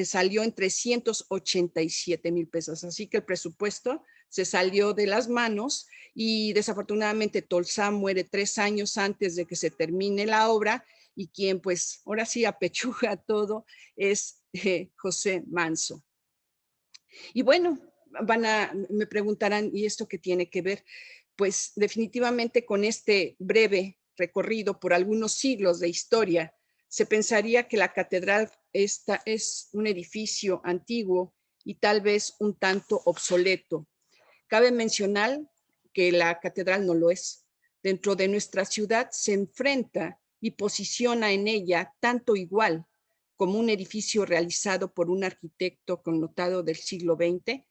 salió en 387,000 pesos. Así que el presupuesto se salió de las manos y desafortunadamente Tolsá muere 3 años antes de que se termine la obra, y quien pues ahora sí apechuga todo es José Manso. Y bueno, me preguntarán, ¿y esto qué tiene que ver? Pues definitivamente con este breve recorrido por algunos siglos de historia, se pensaría que la catedral esta es un edificio antiguo y tal vez un tanto obsoleto. Cabe mencionar que la catedral no lo es. Dentro de nuestra ciudad se enfrenta y posiciona en ella tanto igual como un edificio realizado por un arquitecto connotado del siglo XX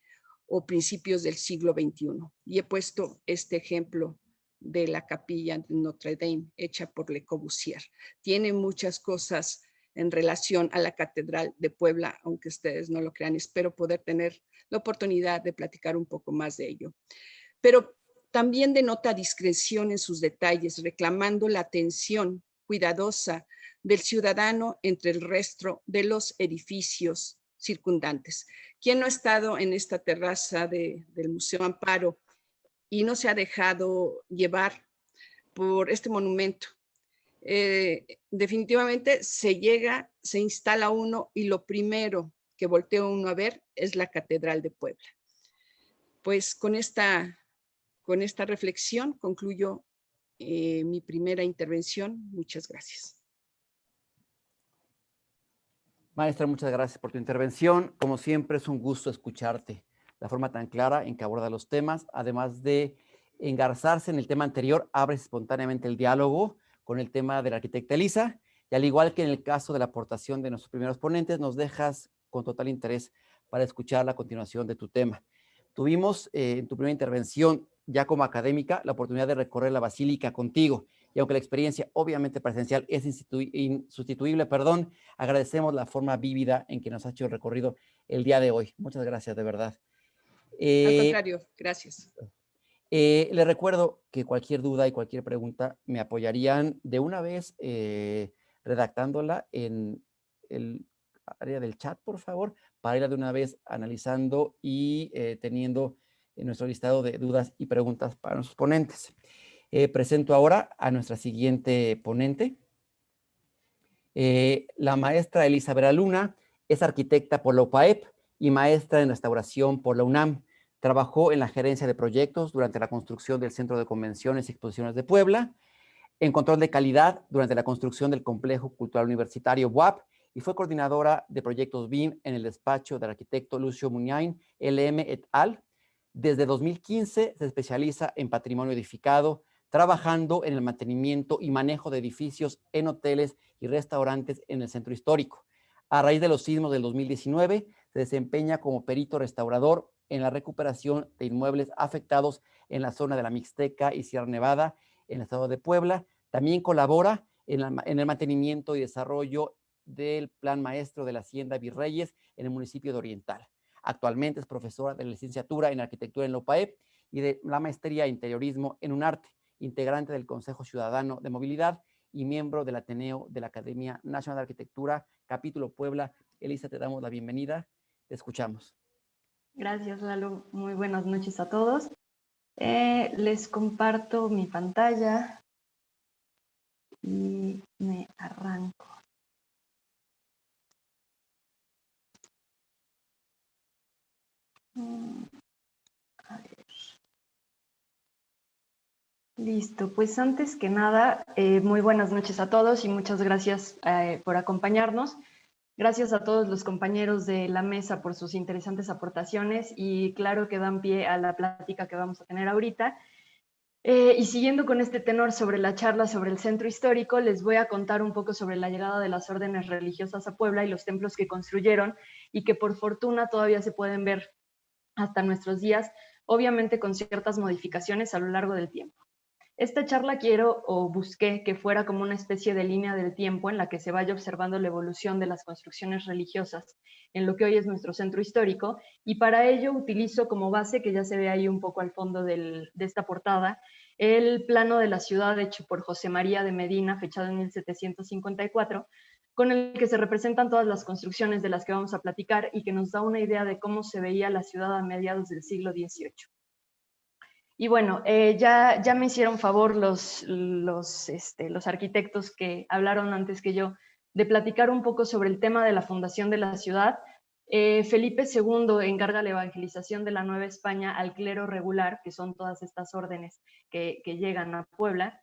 o principios del siglo XXI. Y he puesto este ejemplo de la capilla de Notre Dame, hecha por Le Corbusier. Tiene muchas cosas en relación a la Catedral de Puebla, aunque ustedes no lo crean. Espero poder tener la oportunidad de platicar un poco más de ello. Pero también denota discreción en sus detalles, reclamando la atención cuidadosa del ciudadano entre el resto de los edificios circundantes. ¿Quién no ha estado en esta terraza del Museo Amparo y no se ha dejado llevar por este monumento? Definitivamente se llega, se instala uno y lo primero que voltea uno a ver es la Catedral de Puebla. Pues con esta reflexión concluyo mi primera intervención. Muchas gracias. Maestra, muchas gracias por tu intervención. Como siempre, es un gusto escucharte. La forma tan clara en que aborda los temas, además de engarzarse en el tema anterior, abres espontáneamente el diálogo con el tema de la arquitecta Elisa, y al igual que en el caso de la aportación de nuestros primeros ponentes, nos dejas con total interés para escuchar la continuación de tu tema. Tuvimos en tu primera intervención, ya como académica, la oportunidad de recorrer la basílica contigo, y aunque la experiencia obviamente presencial es insustituible, agradecemos la forma vívida en que nos ha hecho el recorrido el día de hoy. Muchas gracias, de verdad. Al contrario, gracias. Les recuerdo que cualquier duda y cualquier pregunta me apoyarían de una vez redactándola en el área del chat, por favor, para ir de una vez analizando y teniendo nuestro listado de dudas y preguntas para nuestros ponentes. Presento ahora a nuestra siguiente ponente. La maestra Elisa Vera Luna es arquitecta por la UPAEP y maestra en restauración por la UNAM. Trabajó en la gerencia de proyectos durante la construcción del Centro de Convenciones y Exposiciones de Puebla, en control de calidad durante la construcción del Complejo Cultural Universitario BUAP y fue coordinadora de proyectos BIM en el despacho del arquitecto Lucio Muniain, LM et al. Desde 2015 se especializa en patrimonio edificado, trabajando en el mantenimiento y manejo de edificios en hoteles y restaurantes en el centro histórico. A raíz de los sismos del 2019, se desempeña como perito restaurador en la recuperación de inmuebles afectados en la zona de la Mixteca y Sierra Nevada, en el estado de Puebla. También colabora en el mantenimiento y desarrollo del Plan Maestro de la Hacienda Virreyes en el municipio de Oriental. Actualmente es profesora de la licenciatura en Arquitectura en la UPAEP y de la maestría en Interiorismo en UNARTE, integrante del Consejo Ciudadano de Movilidad y miembro del Ateneo de la Academia Nacional de Arquitectura, capítulo Puebla. Elisa, te damos la bienvenida. Te escuchamos. Gracias, Lalo. Muy buenas noches a todos. Les comparto mi pantalla y me arranco. A ver. Listo, pues antes que nada, muy buenas noches a todos y muchas gracias por acompañarnos. Gracias a todos los compañeros de la mesa por sus interesantes aportaciones y claro que dan pie a la plática que vamos a tener ahorita. Y siguiendo con este tenor sobre la charla sobre el centro histórico, les voy a contar un poco sobre la llegada de las órdenes religiosas a Puebla y los templos que construyeron y que por fortuna todavía se pueden ver hasta nuestros días, obviamente con ciertas modificaciones a lo largo del tiempo. Esta charla busqué que fuera como una especie de línea del tiempo en la que se vaya observando la evolución de las construcciones religiosas en lo que hoy es nuestro centro histórico, y para ello utilizo como base, que ya se ve ahí un poco al fondo de esta portada, el plano de la ciudad hecho por José María de Medina, fechado en 1754, con el que se representan todas las construcciones de las que vamos a platicar y que nos da una idea de cómo se veía la ciudad a mediados del siglo XVIII. Y bueno, ya me hicieron favor los arquitectos que hablaron antes que yo de platicar un poco sobre el tema de la fundación de la ciudad. Felipe II encarga la evangelización de la Nueva España al clero regular, que son todas estas órdenes que llegan a Puebla,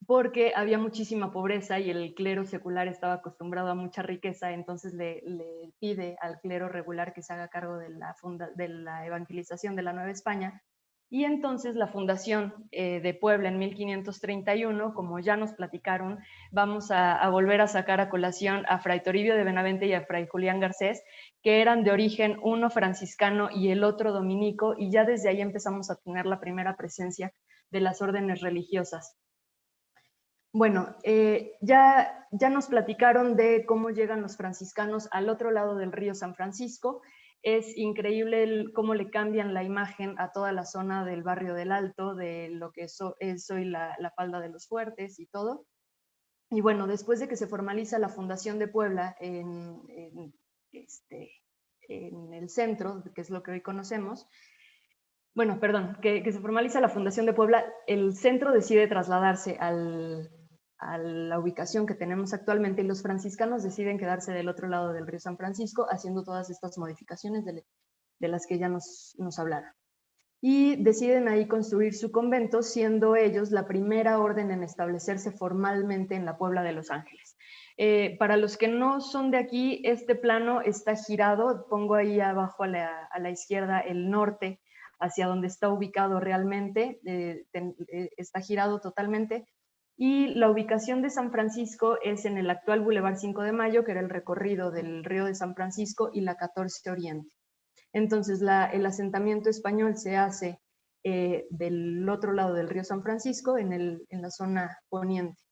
porque había muchísima pobreza y el clero secular estaba acostumbrado a mucha riqueza, entonces le pide al clero regular que se haga cargo de la evangelización de la Nueva España. Y entonces la fundación de Puebla en 1531, como ya nos platicaron, vamos a volver a sacar a colación a Fray Toribio de Benavente y a Fray Julián Garcés, que eran de origen uno franciscano y el otro dominico, y ya desde ahí empezamos a tener la primera presencia las órdenes religiosas. Bueno, ya nos platicaron de cómo llegan los franciscanos al otro lado del río San Francisco. Es increíble cómo le cambian la imagen a toda la zona del barrio del Alto, de lo que es hoy la falda de los Fuertes y todo. Y bueno, después de que se formaliza la fundación de Puebla en el centro, que es lo que hoy conocemos, bueno, perdón, que se formaliza la fundación de Puebla, el centro decide trasladarse a la ubicación que tenemos actualmente y los franciscanos deciden quedarse del otro lado del río San Francisco haciendo todas estas modificaciones de las que ya nos hablaron. Y deciden ahí construir su convento, siendo ellos la primera orden en establecerse formalmente en la Puebla de Los Ángeles. Para los que no son de aquí, este plano está girado, pongo ahí abajo a la izquierda el norte, hacia donde está ubicado realmente, está girado totalmente, y la ubicación de San Francisco es en el actual Boulevard 5 de Mayo, que era el recorrido del río de San Francisco, y la 14 Oriente. Entonces el asentamiento español se hace del otro lado del río San Francisco, en la zona poniente.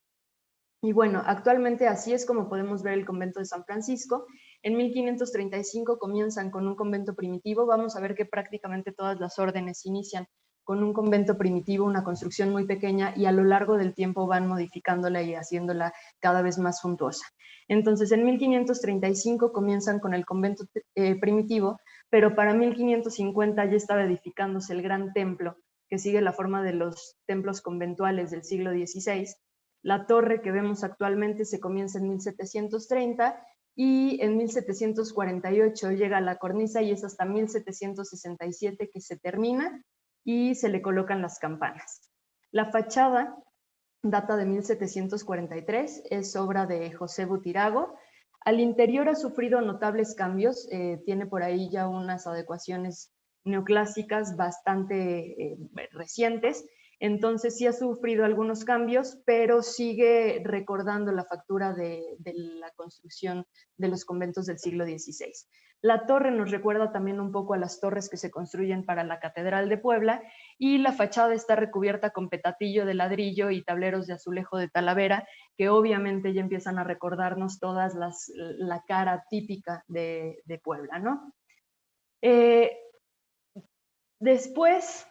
Y bueno, actualmente así es como podemos ver el convento de San Francisco. En 1535 comienzan con un convento primitivo. Vamos a ver que prácticamente todas las órdenes inician con un convento primitivo, una construcción muy pequeña, y a lo largo del tiempo van modificándola y haciéndola cada vez más suntuosa. Entonces, en 1535 comienzan con el convento primitivo, pero para 1550 ya estaba edificándose el gran templo, que sigue la forma de los templos conventuales del siglo XVI. La torre que vemos actualmente se comienza en 1730 y en 1748 llega la cornisa y es hasta 1767 que se termina y se le colocan las campanas. La fachada data de 1743, es obra de José Butirago. Al interior ha sufrido notables cambios, tiene por ahí ya unas adecuaciones neoclásicas bastante recientes, entonces sí ha sufrido algunos cambios, pero sigue recordando la factura de la construcción de los conventos del siglo XVI. La torre nos recuerda también un poco a las torres que se construyen para la Catedral de Puebla, y la fachada está recubierta con petatillo de ladrillo y tableros de azulejo de Talavera, que obviamente ya empiezan a recordarnos todas la cara típica de Puebla, ¿no? Después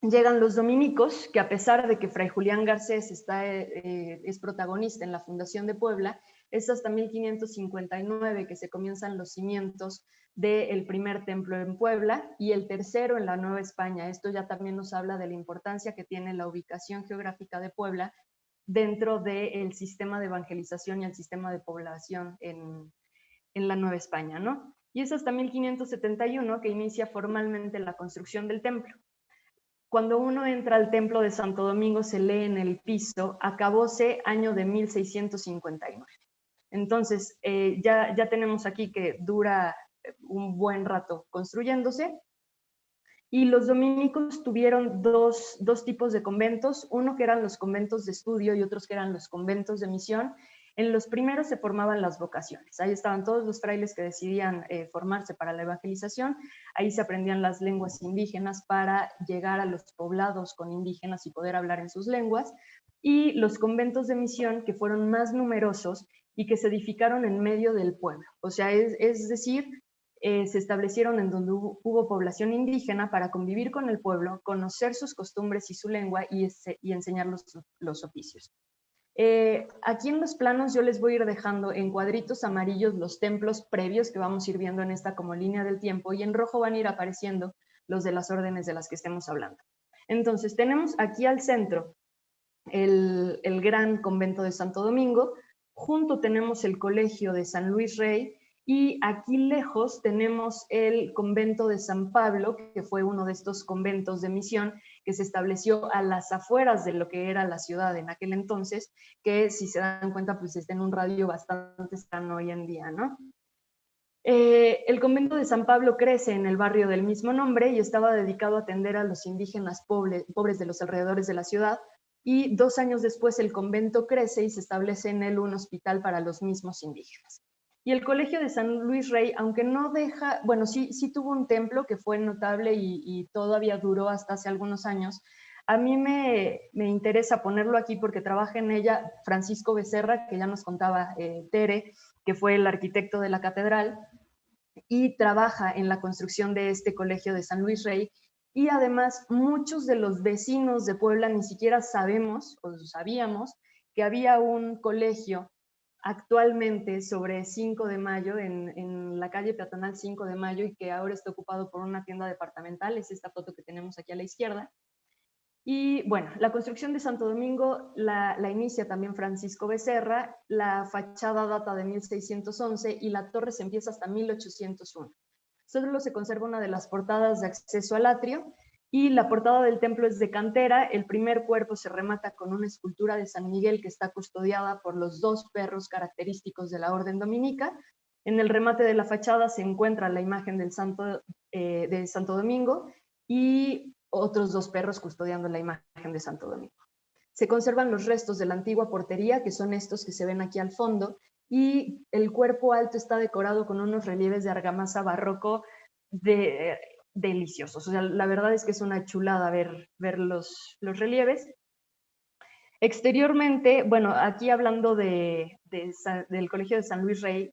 llegan los dominicos, que a pesar de que Fray Julián Garcés es protagonista en la fundación de Puebla, es hasta 1559 que se comienzan los cimientos del primer templo en Puebla y el tercero en la Nueva España. Esto ya también nos habla de la importancia que tiene la ubicación geográfica de Puebla dentro del sistema de evangelización y el sistema de población en la Nueva España, ¿no? Y es hasta 1571 que inicia formalmente la construcción del templo. Cuando uno entra al templo de Santo Domingo se lee en el piso, acabóse año de 1659. Entonces, ya tenemos aquí que dura un buen rato construyéndose. Y los dominicos tuvieron dos tipos de conventos, uno que eran los conventos de estudio y otros que eran los conventos de misión. En los primeros se formaban las vocaciones, ahí estaban todos los frailes que decidían formarse para la evangelización, ahí se aprendían las lenguas indígenas para llegar a los poblados con indígenas y poder hablar en sus lenguas, y los conventos de misión que fueron más numerosos y que se edificaron en medio del pueblo, o sea, es decir, se establecieron en donde hubo población indígena para convivir con el pueblo, conocer sus costumbres y su lengua y enseñar los oficios. Aquí en los planos yo les voy a ir dejando en cuadritos amarillos los templos previos que vamos a ir viendo en esta como línea del tiempo, y en rojo van a ir apareciendo los de las órdenes de las que estemos hablando. Entonces tenemos aquí al centro el gran convento de Santo Domingo, junto tenemos el colegio de San Luis Rey, y aquí lejos tenemos el convento de San Pablo, que fue uno de estos conventos de misión que se estableció a las afueras de lo que era la ciudad en aquel entonces, que si se dan cuenta pues está en un radio bastante cercano hoy en día, ¿no? El convento de San Pablo crece en el barrio del mismo nombre y estaba dedicado a atender a los indígenas pobres de los alrededores de la ciudad, y 2 años después el convento crece y se establece en él un hospital para los mismos indígenas. Y el colegio de San Luis Rey, aunque no deja, bueno, sí tuvo un templo que fue notable y todavía duró hasta hace algunos años, A mí me interesa ponerlo aquí porque trabaja en ella Francisco Becerra, que ya nos contaba Tere, que fue el arquitecto de la catedral, y trabaja en la construcción de este colegio de San Luis Rey. Y además, muchos de los vecinos de Puebla ni siquiera sabemos o sabíamos que había un colegio actualmente sobre 5 de mayo, en la calle peatonal 5 de mayo, y que ahora está ocupado por una tienda departamental. Es esta foto que tenemos aquí a la izquierda. Y bueno, la construcción de Santo Domingo la inicia también Francisco Becerra. La fachada data de 1611 y la torre se empieza hasta 1801. Solo se conserva una de las portadas de acceso al atrio, y la portada del templo es de cantera. El primer cuerpo se remata con una escultura de San Miguel que está custodiada por los 2 perros característicos de la orden dominica. En el remate de la fachada se encuentra la imagen del santo, de Santo Domingo, y otros 2 perros custodiando la imagen de Santo Domingo. Se conservan los restos de la antigua portería, que son estos que se ven aquí al fondo, y el cuerpo alto está decorado con unos relieves de argamasa barroco deliciosos. O sea, la verdad es que es una chulada ver los relieves. Exteriormente, bueno, aquí hablando del Colegio de San Luis Rey,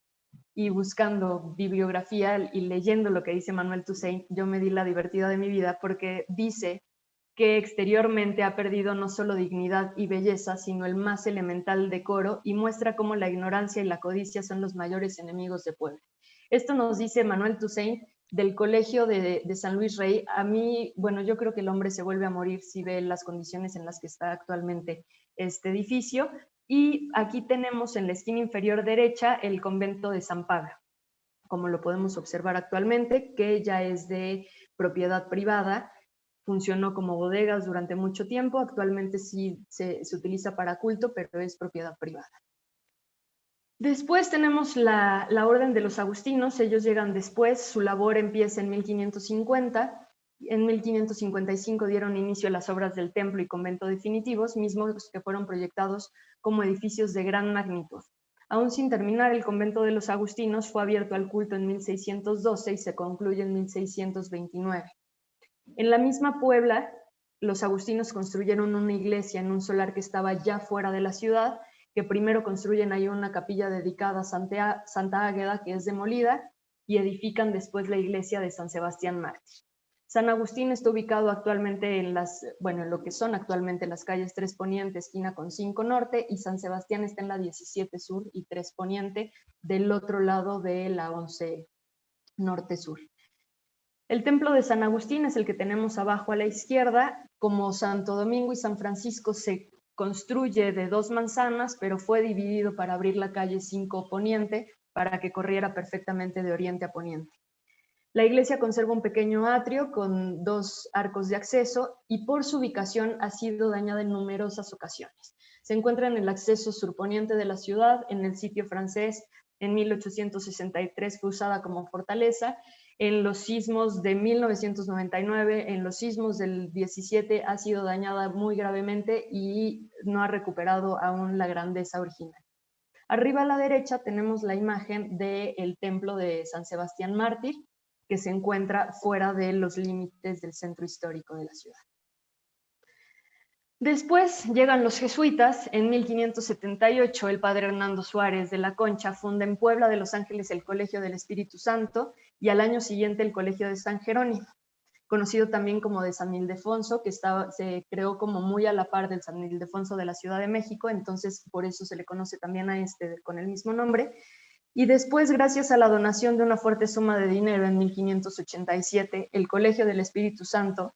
y buscando bibliografía y leyendo lo que dice Manuel Toussaint, yo me di la divertida de mi vida, porque dice que exteriormente ha perdido no solo dignidad y belleza, sino el más elemental decoro, y muestra cómo la ignorancia y la codicia son los mayores enemigos de Puebla. Esto nos dice Manuel Toussaint del Colegio de San Luis Rey. A mí, bueno, yo creo que el hombre se vuelve a morir si ve las condiciones en las que está actualmente este edificio. Y aquí tenemos en la esquina inferior derecha el convento de San Pablo, como lo podemos observar actualmente, que ya es de propiedad privada. Funcionó como bodegas durante mucho tiempo. Actualmente sí se utiliza para culto, pero es propiedad privada. Después tenemos la Orden de los Agustinos. Ellos llegan después. Su labor empieza en 1550. En 1555 dieron inicio a las obras del templo y convento definitivos, mismos que fueron proyectados como edificios de gran magnitud. Aún sin terminar, el convento de los Agustinos fue abierto al culto en 1612 y se concluye en 1629. En la misma Puebla, los agustinos construyeron una iglesia en un solar que estaba ya fuera de la ciudad, que primero construyen ahí una capilla dedicada a Santa Águeda, que es demolida, y edifican después la iglesia de San Sebastián Mártir. San Agustín está ubicado actualmente en lo que son actualmente las calles 3 Poniente, esquina con 5 Norte, y San Sebastián está en la 17 Sur y 3 Poniente, del otro lado de la 11 Norte Sur. El templo de San Agustín es el que tenemos abajo a la izquierda. Como Santo Domingo y San Francisco, se construye de 2 manzanas, pero fue dividido para abrir la calle 5 Poniente para que corriera perfectamente de oriente a poniente. La iglesia conserva un pequeño atrio con 2 arcos de acceso, y por su ubicación ha sido dañada en numerosas ocasiones. Se encuentra en el acceso surponiente de la ciudad, en el sitio francés. En 1863 fue usada como fortaleza. En los sismos de 1999, en los sismos del 17, ha sido dañada muy gravemente y no ha recuperado aún la grandeza original. Arriba a la derecha tenemos la imagen del templo de San Sebastián Mártir, que se encuentra fuera de los límites del centro histórico de la ciudad. Después llegan los jesuitas. En 1578 el padre Hernando Suárez de la Concha funda en Puebla de Los Ángeles el Colegio del Espíritu Santo, y al año siguiente el Colegio de San Jerónimo, conocido también como de San Ildefonso, que se creó como muy a la par del San Ildefonso de la Ciudad de México, entonces por eso se le conoce también a este con el mismo nombre. Y después, gracias a la donación de una fuerte suma de dinero en 1587, el Colegio del Espíritu Santo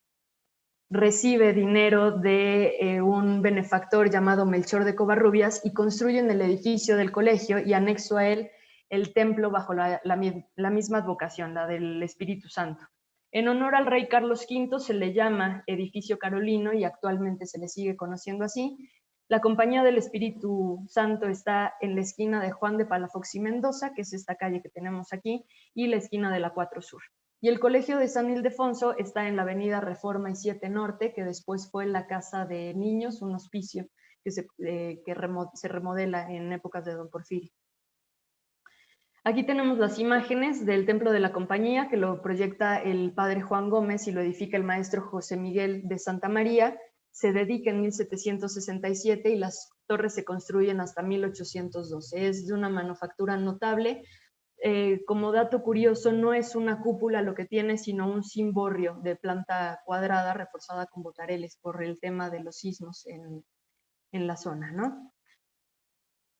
recibe dinero de un benefactor llamado Melchor de Covarrubias, y construyen el edificio del colegio y anexo a él el templo bajo la misma advocación, la del Espíritu Santo. En honor al rey Carlos V se le llama Edificio Carolino y actualmente se le sigue conociendo así. La Compañía del Espíritu Santo está en la esquina de Juan de Palafox y Mendoza, que es esta calle que tenemos aquí, y la esquina de la 4 Sur. Y el Colegio de San Ildefonso está en la avenida Reforma y 7 Norte, que después fue la casa de niños, un hospicio que se remodela en épocas de Don Porfirio. Aquí tenemos las imágenes del Templo de la Compañía, que lo proyecta el padre Juan Gómez y lo edifica el maestro José Miguel de Santa María. se dedica en 1767 y las torres se construyen hasta 1812. Es de una manufactura notable. Como dato curioso, no es una cúpula lo que tiene, sino un cimborrio de planta cuadrada reforzada con botareles por el tema de los sismos en la zona, ¿no?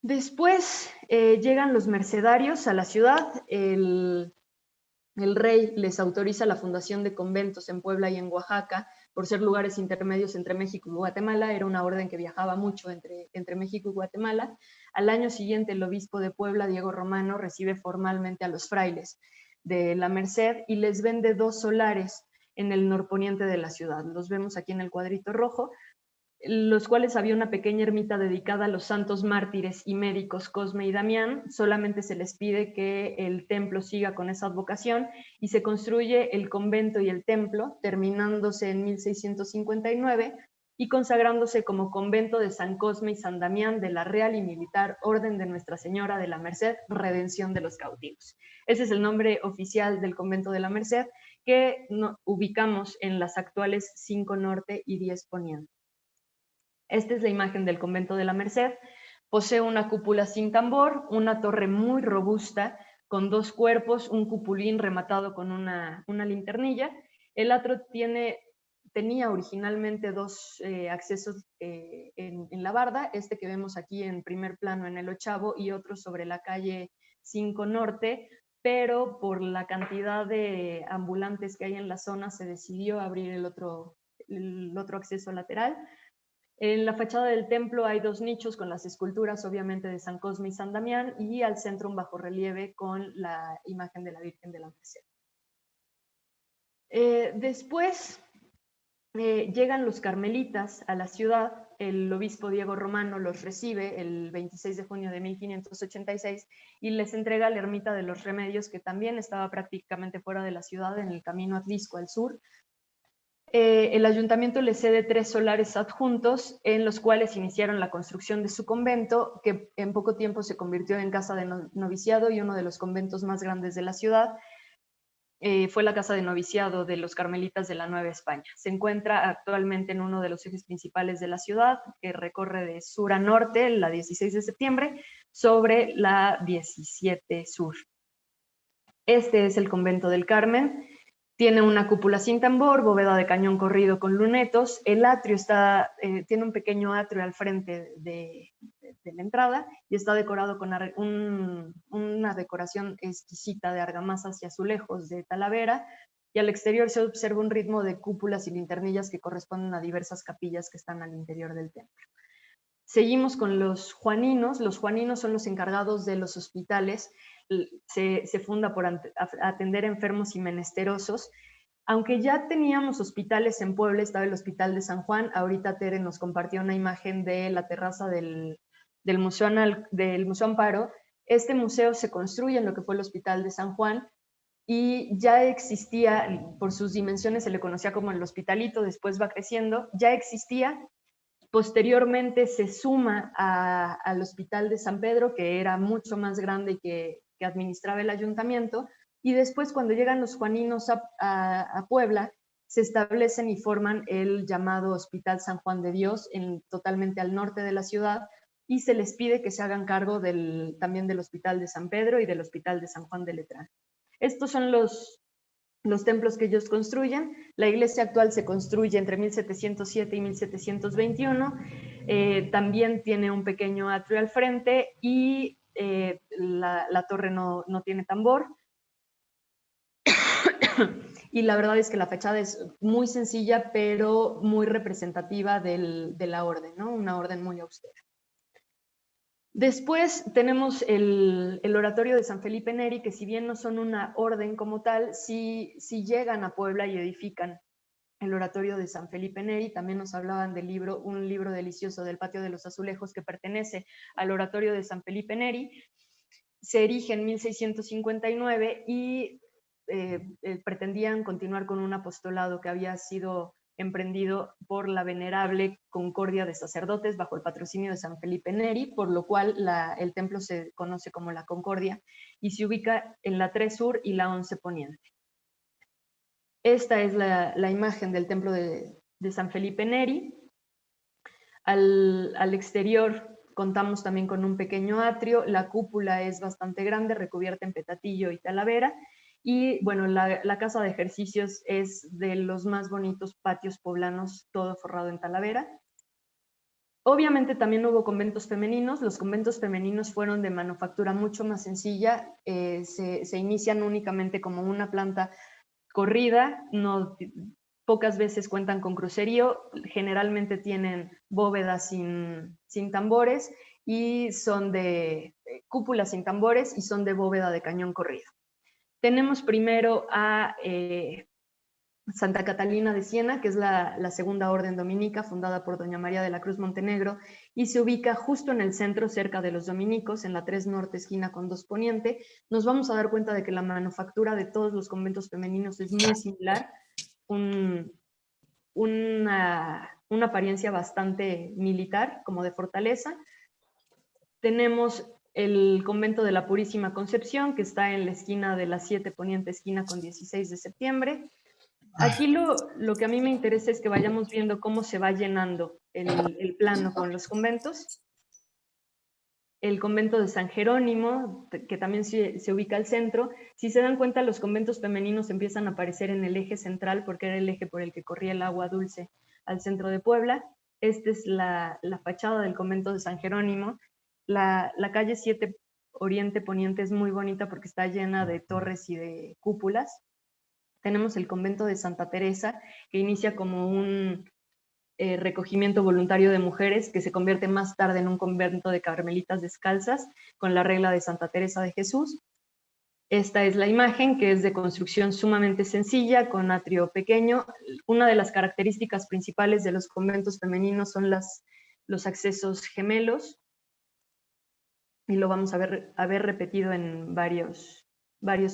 Después llegan los mercedarios a la ciudad. El rey les autoriza la fundación de conventos en Puebla y en Oaxaca, por ser lugares intermedios entre México y Guatemala. Era una orden que viajaba mucho entre México y Guatemala. Al año siguiente, el obispo de Puebla, Diego Romano, recibe formalmente a los frailes de la Merced y les vende 2 solares en el norponiente de la ciudad. Los vemos aquí en el cuadrito rojo, los cuales había una pequeña ermita dedicada a los santos mártires y médicos Cosme y Damián. Solamente se les pide que el templo siga con esa advocación y se construye el convento y el templo, terminándose en 1659 y consagrándose como convento de San Cosme y San Damián de la Real y Militar Orden de Nuestra Señora de la Merced, Redención de los Cautivos. Ese es el nombre oficial del convento de la Merced, que ubicamos en las actuales 5 Norte y 10 Poniente. Esta es la imagen del convento de la Merced. Posee una cúpula sin tambor, una torre muy robusta con 2 cuerpos, un cupulín rematado con una linternilla. El atrio tenía originalmente 2 accesos en la barda, este que vemos aquí en primer plano en el 8º y otro sobre la calle 5 Norte, pero por la cantidad de ambulantes que hay en la zona se decidió abrir el otro acceso lateral. En la fachada del templo hay 2 nichos con las esculturas, obviamente, de San Cosme y San Damián, y al centro un bajorrelieve con la imagen de la Virgen de la Merced. Después llegan los carmelitas a la ciudad. El obispo Diego Romano los recibe el 26 de junio de 1586 y les entrega la ermita de los Remedios, que también estaba prácticamente fuera de la ciudad, en el camino a Atlisco, al sur. El ayuntamiento le cede 3 solares adjuntos, en los cuales iniciaron la construcción de su convento, que en poco tiempo se convirtió en casa de noviciado y uno de los conventos más grandes de la ciudad. Fue la casa de noviciado de los carmelitas de la Nueva España. Se encuentra actualmente en uno de los ejes principales de la ciudad, que recorre de sur a norte, la 16 de septiembre, sobre la 17 sur. Este es el convento del Carmen. Tiene una cúpula sin tambor, bóveda de cañón corrido con lunetos. El atrio tiene un pequeño atrio al frente de la entrada y está decorado con una decoración exquisita de argamasas y azulejos de Talavera. Y al exterior se observa un ritmo de cúpulas y linternillas que corresponden a diversas capillas que están al interior del templo. Seguimos con los juaninos. Los juaninos son los encargados de los hospitales. Se funda por atender enfermos y menesterosos. Aunque ya teníamos hospitales en Puebla, estaba el Hospital de San Juan. Ahorita Tere nos compartió una imagen de la terraza del Museo Amparo. Este museo se construye en lo que fue el Hospital de San Juan y ya existía, por sus dimensiones se le conocía como el Hospitalito, después va creciendo, ya existía. Posteriormente se suma al Hospital de San Pedro, que era mucho más grande y que administraba el ayuntamiento, y después cuando llegan los juaninos a Puebla, se establecen y forman el llamado Hospital San Juan de Dios, totalmente al norte de la ciudad, y se les pide que se hagan cargo también del Hospital de San Pedro y del Hospital de San Juan de Letrán. Estos son los templos que ellos construyen. La iglesia actual se construye entre 1707 y 1721. También tiene un pequeño atrio al frente y la torre no tiene tambor. Y la verdad es que la fachada es muy sencilla, pero muy representativa de la orden, ¿no? Una orden muy austera. Después tenemos el oratorio de San Felipe Neri, que si bien no son una orden como tal, sí llegan a Puebla y edifican el oratorio de San Felipe Neri. También nos hablaban del un libro delicioso del Patio de los Azulejos que pertenece al oratorio de San Felipe Neri. Se erige en 1659 y pretendían continuar con un apostolado que había sido emprendido por la venerable Concordia de Sacerdotes bajo el patrocinio de San Felipe Neri, por lo cual el templo se conoce como la Concordia y se ubica en la 3 Sur y la 11 Poniente. Esta es la imagen del templo de San Felipe Neri. Al exterior contamos también con un pequeño atrio, la cúpula es bastante grande, recubierta en petatillo y talavera, y bueno, la casa de ejercicios es de los más bonitos patios poblanos, todo forrado en talavera. Obviamente también hubo conventos femeninos. Los conventos femeninos fueron de manufactura mucho más sencilla, se inician únicamente como una planta corrida, pocas veces cuentan con crucerío, generalmente tienen bóvedas sin tambores y son de cúpulas sin tambores y son de bóveda de cañón corrido. Tenemos primero a Santa Catalina de Siena, que es la segunda orden dominica, fundada por doña María de la Cruz Montenegro, y se ubica justo en el centro, cerca de los dominicos, en la 3 Norte, esquina con 2 Poniente. Nos vamos a dar cuenta de que la manufactura de todos los conventos femeninos es muy similar, una apariencia bastante militar, como de fortaleza. Tenemos el convento de la Purísima Concepción, que está en la esquina de la 7 Poniente, esquina con 16 de septiembre. Aquí lo que a mí me interesa es que vayamos viendo cómo se va llenando el plano con los conventos. El convento de San Jerónimo, que también se ubica al centro. Si se dan cuenta, los conventos femeninos empiezan a aparecer en el eje central, porque era el eje por el que corría el agua dulce al centro de Puebla. Esta es la fachada del convento de San Jerónimo. La calle 7 Oriente Poniente es muy bonita porque está llena de torres y de cúpulas. Tenemos el convento de Santa Teresa, que inicia como un recogimiento voluntario de mujeres, que se convierte más tarde en un convento de carmelitas descalzas, con la regla de Santa Teresa de Jesús. Esta es la imagen, que es de construcción sumamente sencilla, con atrio pequeño. Una de las características principales de los conventos femeninos son los accesos gemelos, y lo vamos a ver repetido en varios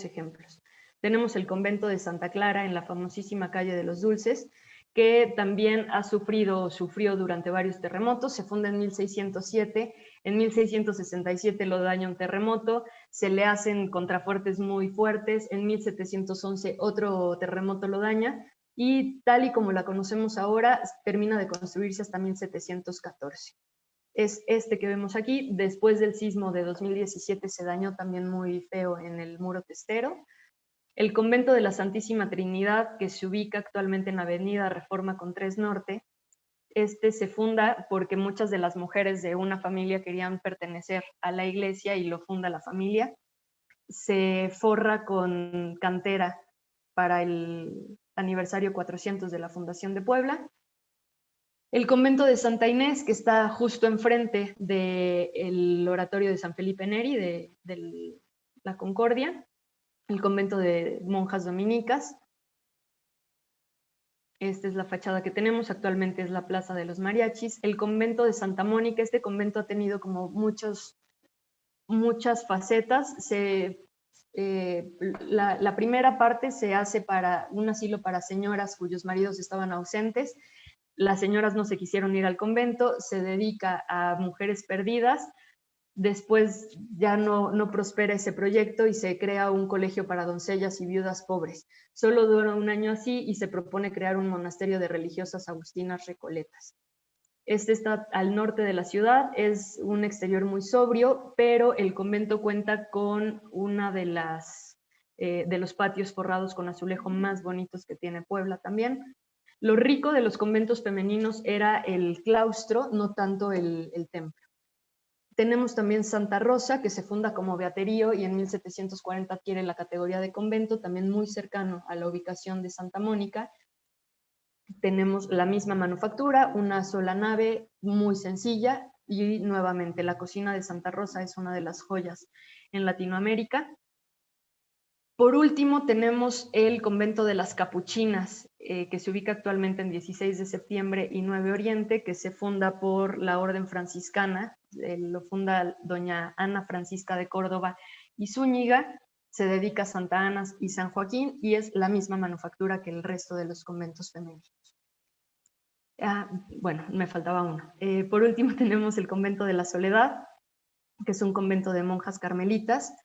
ejemplos. Tenemos el convento de Santa Clara en la famosísima calle de los Dulces, que también sufrió durante varios terremotos. Se funda en 1607, en 1667 lo daña un terremoto, se le hacen contrafuertes muy fuertes, en 1711 otro terremoto lo daña, y tal y como la conocemos ahora, termina de construirse hasta 1714. Es este que vemos aquí. Después del sismo de 2017 se dañó también muy feo en el muro testero. El convento de la Santísima Trinidad, que se ubica actualmente en Avenida Reforma con 3 Norte, se funda porque muchas de las mujeres de una familia querían pertenecer a la iglesia y lo funda la familia. Se forra con cantera para el aniversario 400 de la fundación de Puebla. El convento de Santa Inés, que está justo enfrente del oratorio de San Felipe Neri, de la Concordia. El convento de monjas dominicas. Esta es la fachada que tenemos, actualmente es la Plaza de los Mariachis. El convento de Santa Mónica, este convento ha tenido como muchas facetas. La primera parte se hace para un asilo para señoras cuyos maridos estaban ausentes. Las señoras no se quisieron ir al convento, se dedica a mujeres perdidas. Después ya no prospera ese proyecto y se crea un colegio para doncellas y viudas pobres. Solo dura un año así y se propone crear un monasterio de religiosas agustinas recoletas. Este está al norte de la ciudad, es un exterior muy sobrio, pero el convento cuenta con una de los patios forrados con azulejo más bonitos que tiene Puebla también. Lo rico de los conventos femeninos era el claustro, no tanto el templo. Tenemos también Santa Rosa, que se funda como beaterío y en 1740 adquiere la categoría de convento, también muy cercano a la ubicación de Santa Mónica. Tenemos la misma manufactura, una sola nave, muy sencilla, y nuevamente la cocina de Santa Rosa es una de las joyas en Latinoamérica. Por último, tenemos el convento de las Capuchinas, que se ubica actualmente en 16 de septiembre y 9 Oriente, que se funda por la Orden Franciscana. Lo funda doña Ana Francisca de Córdoba y Zúñiga. Se dedica a Santa Ana y San Joaquín y es la misma manufactura que el resto de los conventos femeninos. Bueno, me faltaba uno. Por último, tenemos el convento de la Soledad, que es un convento de monjas carmelitas.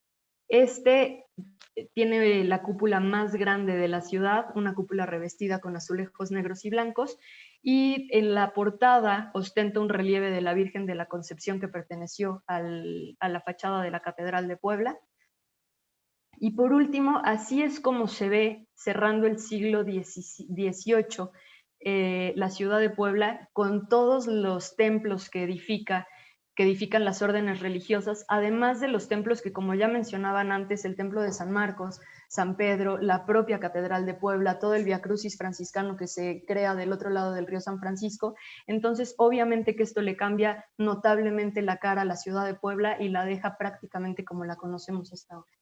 Tiene la cúpula más grande de la ciudad, una cúpula revestida con azulejos negros y blancos, y en la portada ostenta un relieve de la Virgen de la Concepción que perteneció a la fachada de la Catedral de Puebla. Y por último, así es como se ve cerrando el siglo XVIII la ciudad de Puebla, con todos los templos que edifican las órdenes religiosas, además de los templos que, como ya mencionaban antes, el templo de San Marcos, San Pedro, la propia Catedral de Puebla, todo el Vía Crucis franciscano que se crea del otro lado del río San Francisco. Entonces, obviamente que esto le cambia notablemente la cara a la ciudad de Puebla y la deja prácticamente como la conocemos hasta ahora.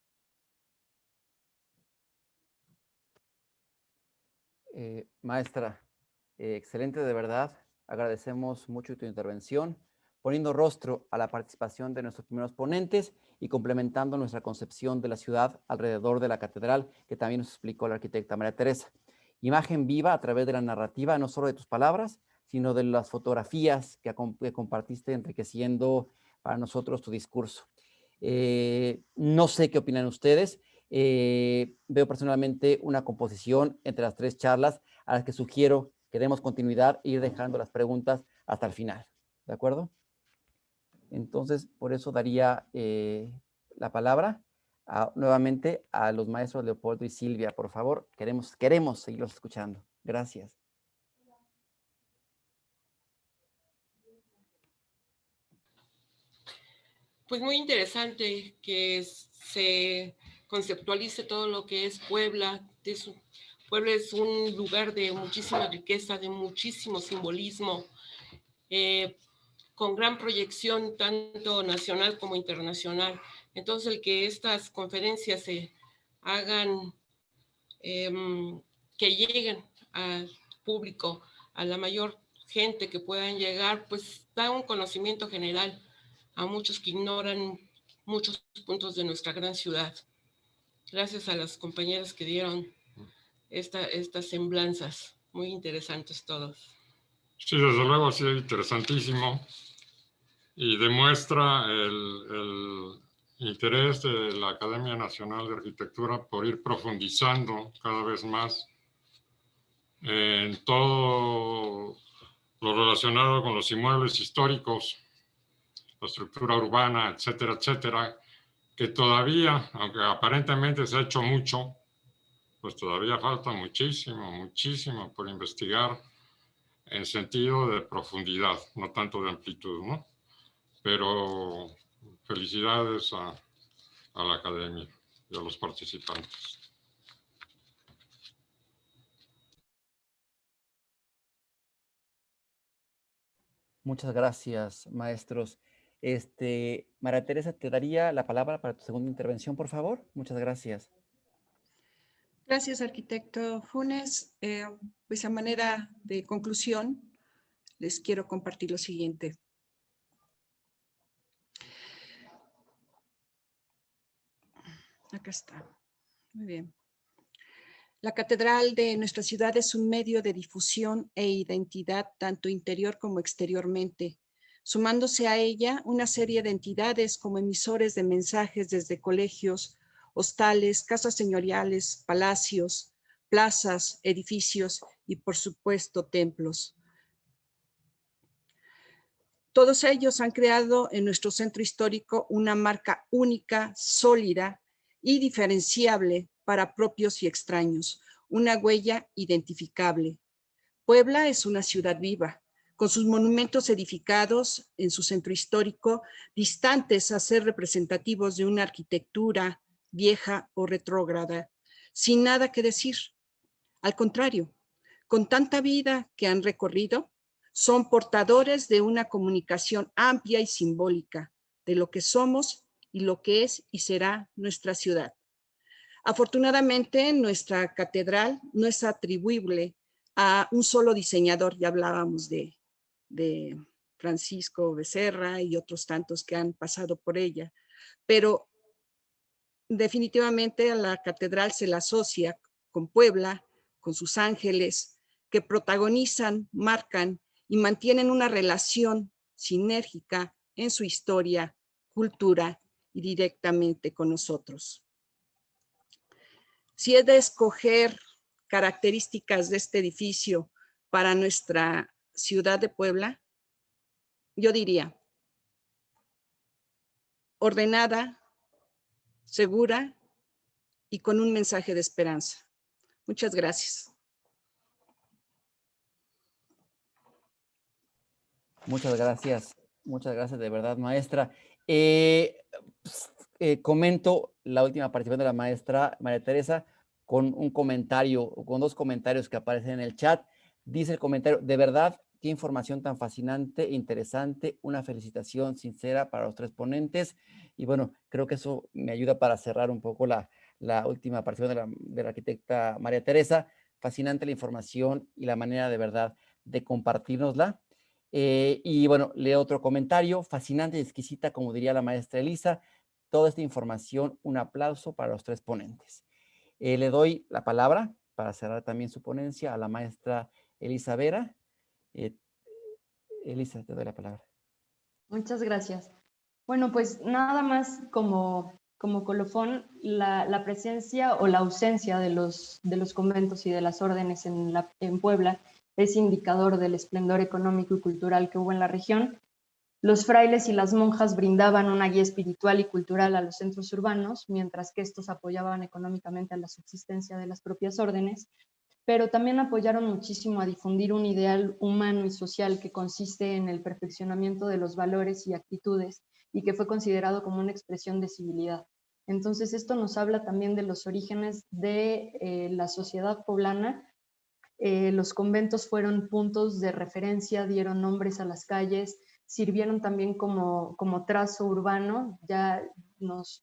Maestra, excelente de verdad. Agradecemos mucho tu intervención, poniendo rostro a la participación de nuestros primeros ponentes y complementando nuestra concepción de la ciudad alrededor de la catedral, que también nos explicó la arquitecta María Teresa. Imagen viva a través de la narrativa, no solo de tus palabras, sino de las fotografías que compartiste, enriqueciendo para nosotros tu discurso. No sé qué opinan ustedes. Veo personalmente una composición entre las tres charlas a las que sugiero que demos continuidad e ir dejando las preguntas hasta el final. ¿De acuerdo? Entonces, por eso daría la palabra nuevamente a los maestros Leopoldo y Silvia. Por favor, queremos seguirlos escuchando. Gracias. Pues muy interesante que se conceptualice todo lo que es Puebla. Puebla es un lugar de muchísima riqueza, de muchísimo simbolismo, con gran proyección tanto nacional como internacional. Entonces, el que estas conferencias se hagan, que lleguen al público, a la mayor gente que puedan llegar, pues da un conocimiento general a muchos que ignoran muchos puntos de nuestra gran ciudad. Gracias a las compañeras que dieron estas semblanzas. Muy interesantes todos. Sí, desde luego, sí, interesantísimo. Y demuestra el interés de la Academia Nacional de Arquitectura por ir profundizando cada vez más en todo lo relacionado con los inmuebles históricos, la estructura urbana, etcétera, etcétera, que todavía, aunque aparentemente se ha hecho mucho, pues todavía falta muchísimo, muchísimo por investigar en sentido de profundidad, no tanto de amplitud, ¿no? Pero felicidades a la academia y a los participantes. Muchas gracias, maestros. María Teresa, te daría la palabra para tu segunda intervención, por favor. Muchas gracias. Gracias, arquitecto Funes. Pues a manera de conclusión, les quiero compartir lo siguiente. Acá está. Muy bien. La catedral de nuestra ciudad es un medio de difusión e identidad tanto interior como exteriormente, sumándose a ella una serie de entidades como emisores de mensajes desde colegios, hostales, casas señoriales, palacios, plazas, edificios y, por supuesto, templos. Todos ellos han creado en nuestro centro histórico una marca única, sólida y diferenciable para propios y extraños, una huella identificable. Puebla es una ciudad viva, con sus monumentos edificados en su centro histórico, distantes a ser representativos de una arquitectura vieja o retrógrada, sin nada que decir. Al contrario, con tanta vida que han recorrido, son portadores de una comunicación amplia y simbólica de lo que somos y lo que es y será nuestra ciudad. Afortunadamente, nuestra catedral no es atribuible a un solo diseñador. Ya hablábamos de Francisco Becerra y otros tantos que han pasado por ella, pero definitivamente a la catedral se la asocia con Puebla, con sus ángeles, que protagonizan, marcan y mantienen una relación sinérgica en su historia, cultura y directamente con nosotros. Si he de escoger características de este edificio para nuestra ciudad de Puebla, yo diría, ordenada, segura y con un mensaje de esperanza. Muchas gracias. Muchas gracias de verdad, maestra. Comento la última participación de la maestra María Teresa con un comentario, con dos comentarios que aparecen en el chat. Dice el comentario, de verdad, qué información tan fascinante, interesante, una felicitación sincera para los tres ponentes. Y bueno, creo que eso me ayuda para cerrar un poco la última participación de la arquitecta María Teresa. Fascinante la información y la manera de verdad de compartirnosla. Y bueno, leo otro comentario, fascinante y exquisita, como diría la maestra Elisa. Toda esta información, un aplauso para los tres ponentes. Le doy la palabra para cerrar también su ponencia a la maestra Elisa Vera. Elisa, te doy la palabra. Muchas gracias. Bueno, pues nada más como colofón, la presencia o la ausencia de los conventos y de las órdenes en Puebla es indicador del esplendor económico y cultural que hubo en la región. Los frailes y las monjas brindaban una guía espiritual y cultural a los centros urbanos, mientras que estos apoyaban económicamente a la subsistencia de las propias órdenes, pero también apoyaron muchísimo a difundir un ideal humano y social que consiste en el perfeccionamiento de los valores y actitudes y que fue considerado como una expresión de civilidad. Entonces, esto nos habla también de los orígenes de la sociedad poblana. Los conventos fueron puntos de referencia, dieron nombres a las calles, sirvieron también como trazo urbano. Ya nos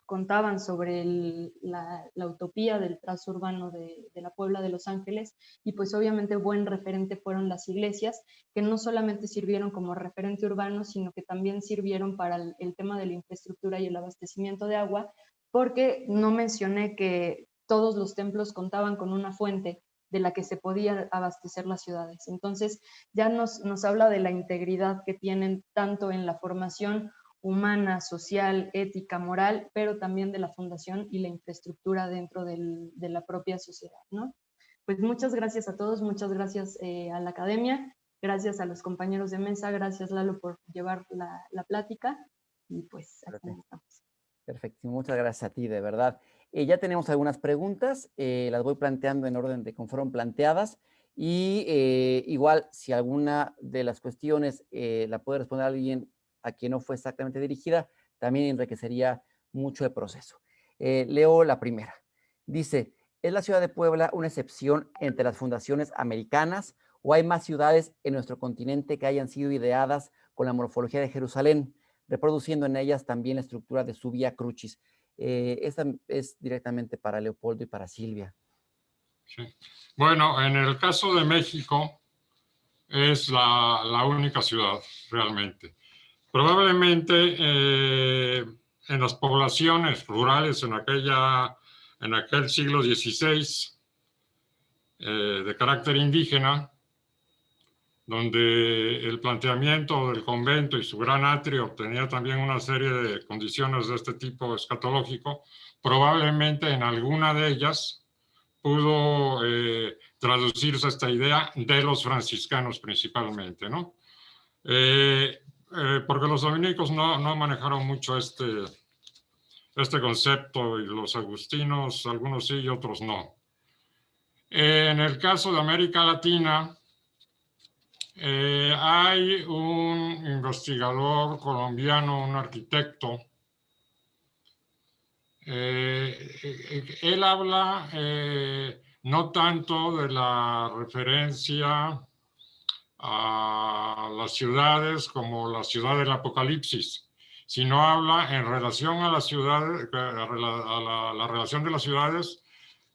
contaban sobre la utopía del trazo urbano de la Puebla de Los Ángeles, y pues obviamente buen referente fueron las iglesias, que no solamente sirvieron como referente urbano, sino que también sirvieron para el tema de la infraestructura y el abastecimiento de agua, porque no mencioné que todos los templos contaban con una fuente de la que se podían abastecer las ciudades. Entonces ya nos habla de la integridad que tienen tanto en la formación humana, social, ética, moral, pero también de la fundación y la infraestructura dentro de la propia sociedad, ¿no? Pues muchas gracias a todos, muchas gracias a la academia, gracias a los compañeros de mesa, gracias Lalo por llevar la plática, y pues aquí estamos. Perfecto, muchas gracias a ti, de verdad. Ya tenemos algunas preguntas, las voy planteando en orden de cómo fueron planteadas, y igual si alguna de las cuestiones la puede responder alguien a quien no fue exactamente dirigida, también enriquecería mucho el proceso. Leo la primera. Dice, ¿es la ciudad de Puebla una excepción entre las fundaciones americanas o hay más ciudades en nuestro continente que hayan sido ideadas con la morfología de Jerusalén, reproduciendo en ellas también la estructura de su Vía Crucis? Esta es directamente para Leopoldo y para Silvia. Sí. Bueno, en el caso de México es la única ciudad realmente. Probablemente en las poblaciones rurales en aquel siglo XVI de carácter indígena, donde el planteamiento del convento y su gran atrio tenía también una serie de condiciones de este tipo escatológico, probablemente en alguna de ellas pudo traducirse esta idea de los franciscanos principalmente, ¿no? Porque los dominicos no manejaron mucho este concepto, y los agustinos, algunos sí y otros no. En el caso de América Latina, hay un investigador colombiano, un arquitecto. Él habla no tanto de la referencia a las ciudades como la ciudad del Apocalipsis, sino habla en relación a las ciudades, a la relación de las ciudades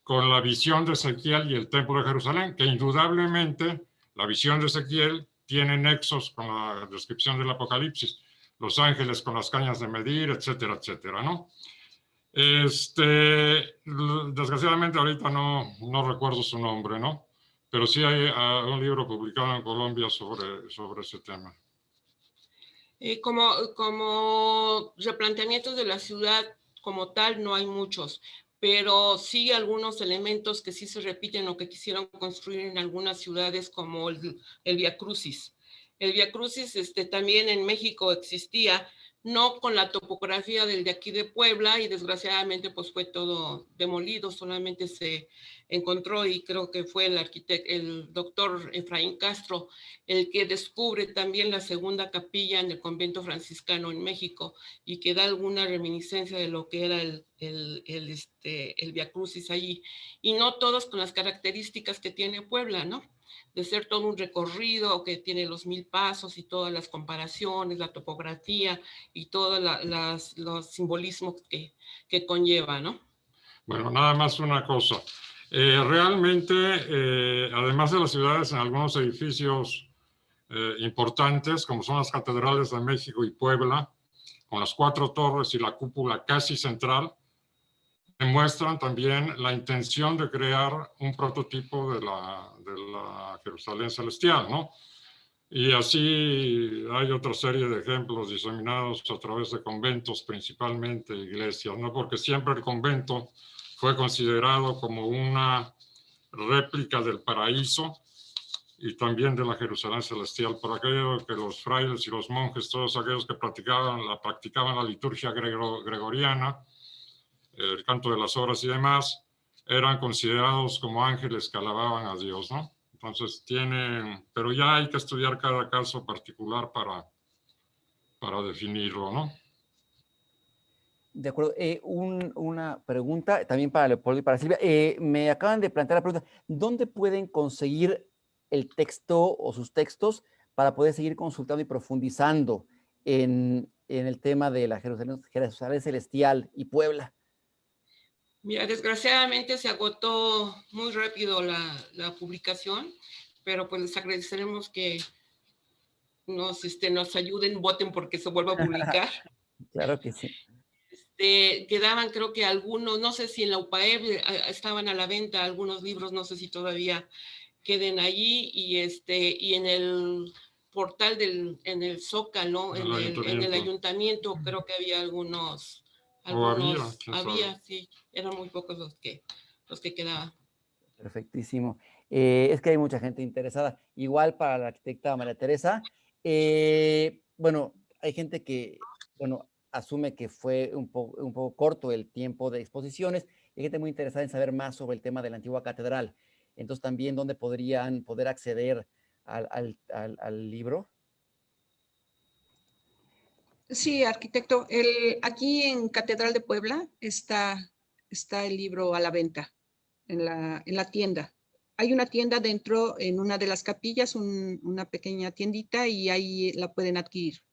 con la visión de Ezequiel y el Templo de Jerusalén, que indudablemente la visión de Ezequiel tiene nexos con la descripción del Apocalipsis, los ángeles con las cañas de medir, etcétera, etcétera, ¿no? Desgraciadamente ahorita no recuerdo su nombre, ¿no? Pero sí hay un libro publicado en Colombia sobre ese tema. Como replanteamientos de la ciudad como tal, no hay muchos, pero sí algunos elementos que sí se repiten o que quisieron construir en algunas ciudades, como el Vía Crucis. El Vía Crucis también en México existía, no con la topografía del de aquí de Puebla, y desgraciadamente pues fue todo demolido, solamente se encontró, y creo que fue el doctor Efraín Castro el que descubre también la segunda capilla en el convento franciscano en México, y que da alguna reminiscencia de lo que era el Vía Crucis allí, y no todos con las características que tiene Puebla, ¿no? De ser todo un recorrido que tiene los 1000 pasos y todas las comparaciones, la topografía y todos los simbolismos que conlleva, ¿no? Bueno, nada más una cosa. Realmente, además de las ciudades, en algunos edificios importantes, como son las catedrales de México y Puebla, con las 4 torres y la cúpula casi central, demuestran también la intención de crear un prototipo de la Jerusalén celestial, ¿no? Y así hay otra serie de ejemplos diseminados a través de conventos, principalmente iglesias, ¿no? Porque siempre el convento fue considerado como una réplica del paraíso y también de la Jerusalén celestial, por aquello que los frailes y los monjes, todos aquellos que practicaban la liturgia gregoriana, el canto de las horas y demás, eran considerados como ángeles que alababan a Dios, ¿no? Entonces pero ya hay que estudiar cada caso particular para definirlo, ¿no? De acuerdo. Una pregunta también para Leopoldo y para Silvia. Me acaban de plantear la pregunta, ¿dónde pueden conseguir el texto o sus textos para poder seguir consultando y profundizando en el tema de la Jerusalén celestial y Puebla? Mira, desgraciadamente se agotó muy rápido la publicación, pero pues les agradeceremos que nos ayuden, voten porque se vuelva a publicar. Claro que sí. Quedaban, creo que algunos, no sé si en la UPAEB estaban a la venta algunos libros, no sé si todavía queden allí, y en el portal en el Zócalo, en el ayuntamiento, creo que había algunos, había, sí, eran muy pocos los que quedaban. Perfectísimo. Es que hay mucha gente interesada. Igual para la arquitecta María Teresa. Bueno, hay gente que, bueno, asume que fue un poco corto el tiempo de exposiciones. Hay gente muy interesada en saber más sobre el tema de la antigua catedral. Entonces, también, ¿dónde podrían poder acceder al libro? Sí, arquitecto. Aquí en Catedral de Puebla está el libro a la venta en la tienda. Hay una tienda dentro, en una de las capillas, una pequeña tiendita, y ahí la pueden adquirir.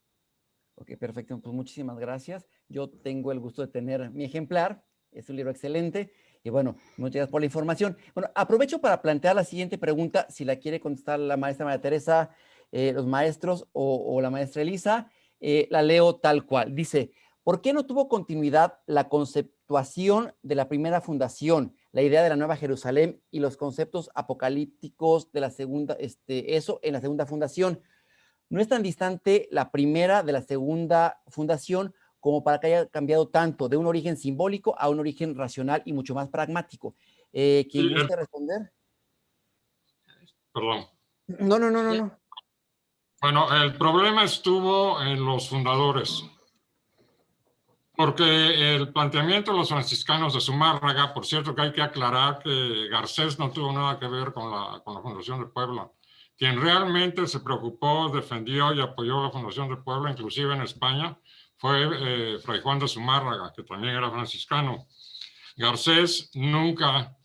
Ok, perfecto. Pues muchísimas gracias. Yo tengo el gusto de tener mi ejemplar. Es un libro excelente. Y bueno, muchas gracias por la información. Bueno, aprovecho para plantear la siguiente pregunta, si la quiere contestar la maestra María Teresa, los maestros o la maestra Elisa. La leo tal cual. Dice, ¿por qué no tuvo continuidad la conceptuación de la primera fundación, la idea de la Nueva Jerusalén y los conceptos apocalípticos de la segunda, eso en la segunda fundación? No es tan distante la primera de la segunda fundación como para que haya cambiado tanto de un origen simbólico a un origen racional y mucho más pragmático. ¿Quién gusta responder? Perdón. No. Bueno, el problema estuvo en los fundadores, porque el planteamiento de los franciscanos de Zumárraga, por cierto que hay que aclarar que Garcés no tuvo nada que ver con la fundación de Puebla. Quien realmente se preocupó, defendió y apoyó la fundación de Puebla, inclusive en España, fue Fray Juan de Zumárraga, que también era franciscano. Garcés nunca,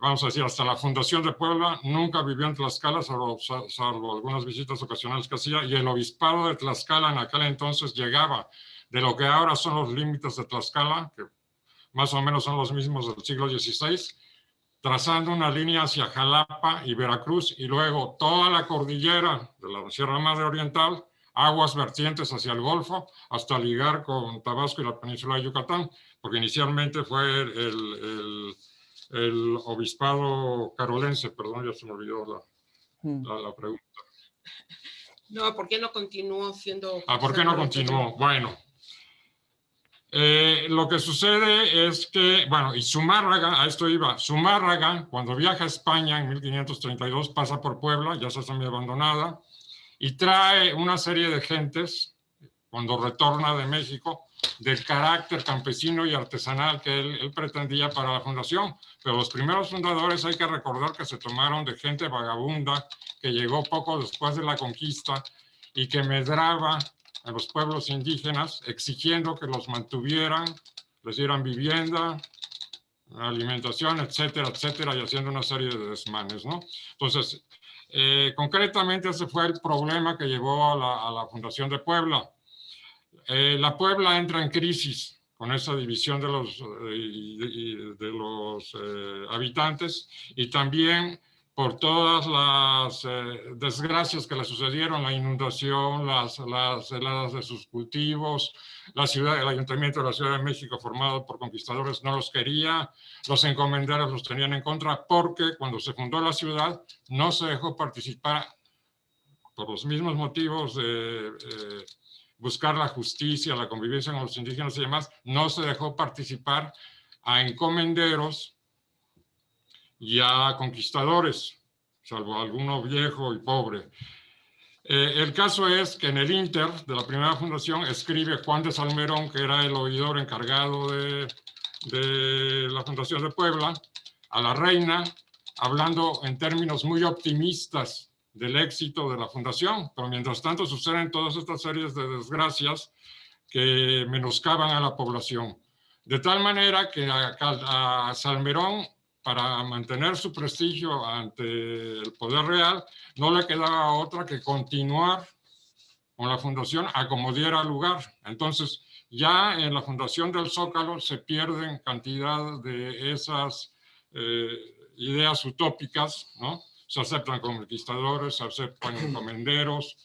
vamos a decir, hasta la fundación de Puebla, nunca vivió en Tlaxcala, salvo algunas visitas ocasionales que hacía, y el obispado de Tlaxcala en aquel entonces llegaba de lo que ahora son los límites de Tlaxcala, que más o menos son los mismos del siglo XVI, trazando una línea hacia Jalapa y Veracruz, y luego toda la cordillera de la Sierra Madre Oriental, aguas vertientes hacia el Golfo, hasta ligar con Tabasco y la península de Yucatán, porque inicialmente fue el obispado carolense, perdón, ya se me olvidó la pregunta. No, ¿por qué no continuó siendo? ¿Por qué no continuó? Bueno, Lo que sucede es que, bueno, y Zumárraga, a esto iba, Zumárraga, cuando viaja a España en 1532, pasa por Puebla, ya está semi abandonada, y trae una serie de gentes, cuando retorna de México, del carácter campesino y artesanal que él pretendía para la fundación. Pero los primeros fundadores hay que recordar que se tomaron de gente vagabunda, que llegó poco después de la conquista y que medraba a los pueblos indígenas, exigiendo que los mantuvieran, les dieran vivienda, alimentación, etcétera, etcétera, y haciendo una serie de desmanes, ¿no? Entonces, concretamente ese fue el problema que llevó a la fundación de Puebla. La Puebla entra en crisis con esa división de los habitantes, y también por todas las desgracias que le sucedieron, la inundación, las heladas de sus cultivos, el ayuntamiento de la Ciudad de México, formado por conquistadores, no los quería, los encomenderos los tenían en contra, porque cuando se fundó la ciudad no se dejó participar, por los mismos motivos de buscar la justicia, la convivencia con los indígenas y demás, no se dejó participar a encomenderos y a conquistadores, salvo alguno viejo y pobre. El caso es que en el Inter de la primera fundación escribe Juan de Salmerón, que era el oidor encargado de la fundación de Puebla, a la reina, hablando en términos muy optimistas del éxito de la fundación, pero mientras tanto suceden todas estas series de desgracias que menoscaban a la población. De tal manera que a Salmerón, para mantener su prestigio ante el poder real, no le quedaba otra que continuar con la fundación a como diera lugar. Entonces, ya en la fundación del Zócalo se pierden cantidad de esas ideas utópicas, ¿no? Se aceptan conquistadores, se aceptan encomenderos,